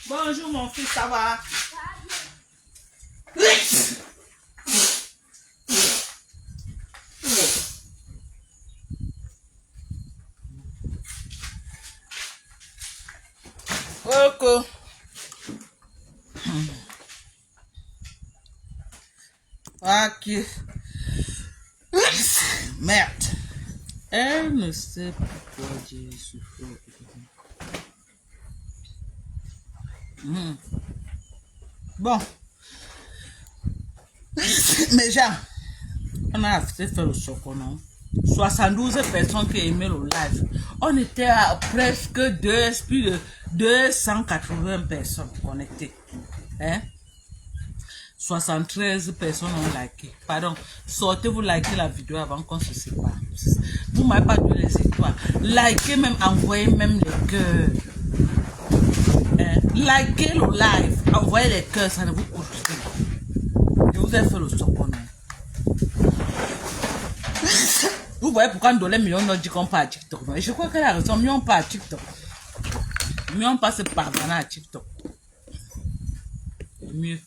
Bonjour mon fils, ça va? Ok. Ok. Merde. Elle ne sait pas pourquoi j'ai souffert. Bon. Mais genre, on a fait le chocolat, non? 72 personnes qui aimaient le live. On était à presque plus de 280 personnes connectées. Hein? 73 personnes ont liké. Pardon, sortez-vous liker la vidéo avant qu'on se sépare. Vous m'avez pas donné les étoiles. Likez même, envoyez même les cœurs. Hein? Likez le live, envoyez les cœurs, ça ne vous coûte rien. Je vous ai fait le chocolat. Vous voyez pourquoi nous donnons millions de dit qu'on pas à TikTok. Et je crois qu'elle a raison, mieux on pas à TikTok. Mieux on passe par à TikTok. Mieux.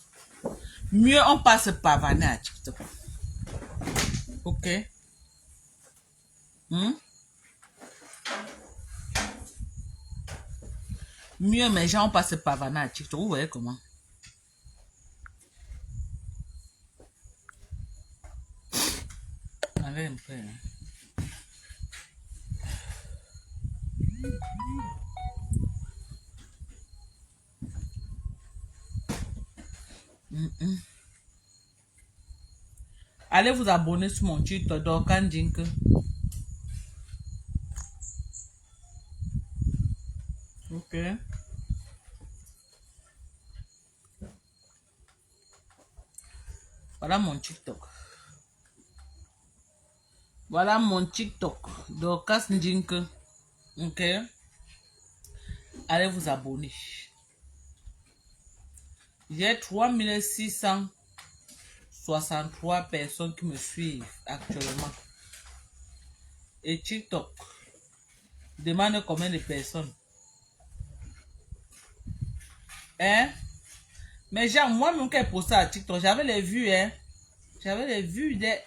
Mieux on passe par à TikTok. Ok. Mieux, mes gens ont pas se pavaner à TikTok. Vous voyez comment? Allez, un peu. Allez vous abonner sur mon TikTok, Dorcan Jink. Ok. Voilà mon TikTok. Voilà mon TikTok. Dorcas Njink. Ok. Allez vous abonner. J'ai 3663 personnes qui me suivent actuellement. Et TikTok demande combien de personnes? Hein? Mais genre, moi-même qui ai posté à TikTok, j'avais les vues, hein. J'avais les vues des...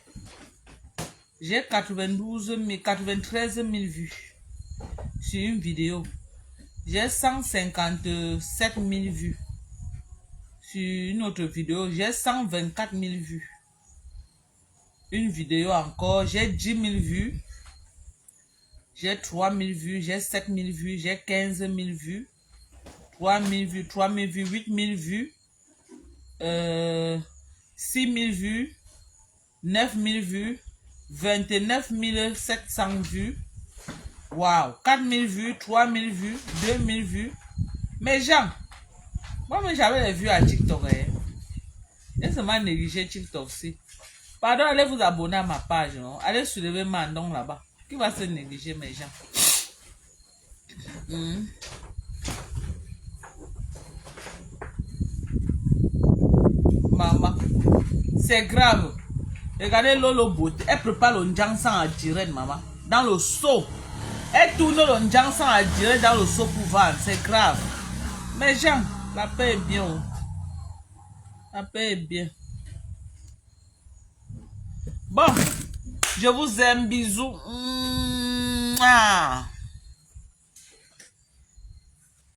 J'ai 93 000 vues sur une vidéo. J'ai 157 000 vues sur une autre vidéo. J'ai 124 000 vues. Une vidéo encore, j'ai 10 000 vues. J'ai 3 000 vues, j'ai 7 000 vues, j'ai 15 000 vues. 3 000 vues, 3 000 vues, 8 000 vues. 6 000 vues. 9 000 vues. 29 700 vues. Waouh, 4 000 vues, 3 000 vues, 2 000 vues. Mais Jean, moi j'avais les vues à TikTok. Et seulement négligé TikTok aussi. Pardon, allez vous abonner à ma page. Non? Allez soulever Mandon là-bas. Qui va se négliger, mes gens? Maman, c'est grave. Regardez Lolo Beauté. Elle prépare le njangsan à direct, maman. Dans le seau. Elle tourne le njangsan à direct dans le seau pour vendre. C'est grave. Mais Jean, la paix est bien. La paix est bien. Bon, je vous aime. Bisous. Mouah.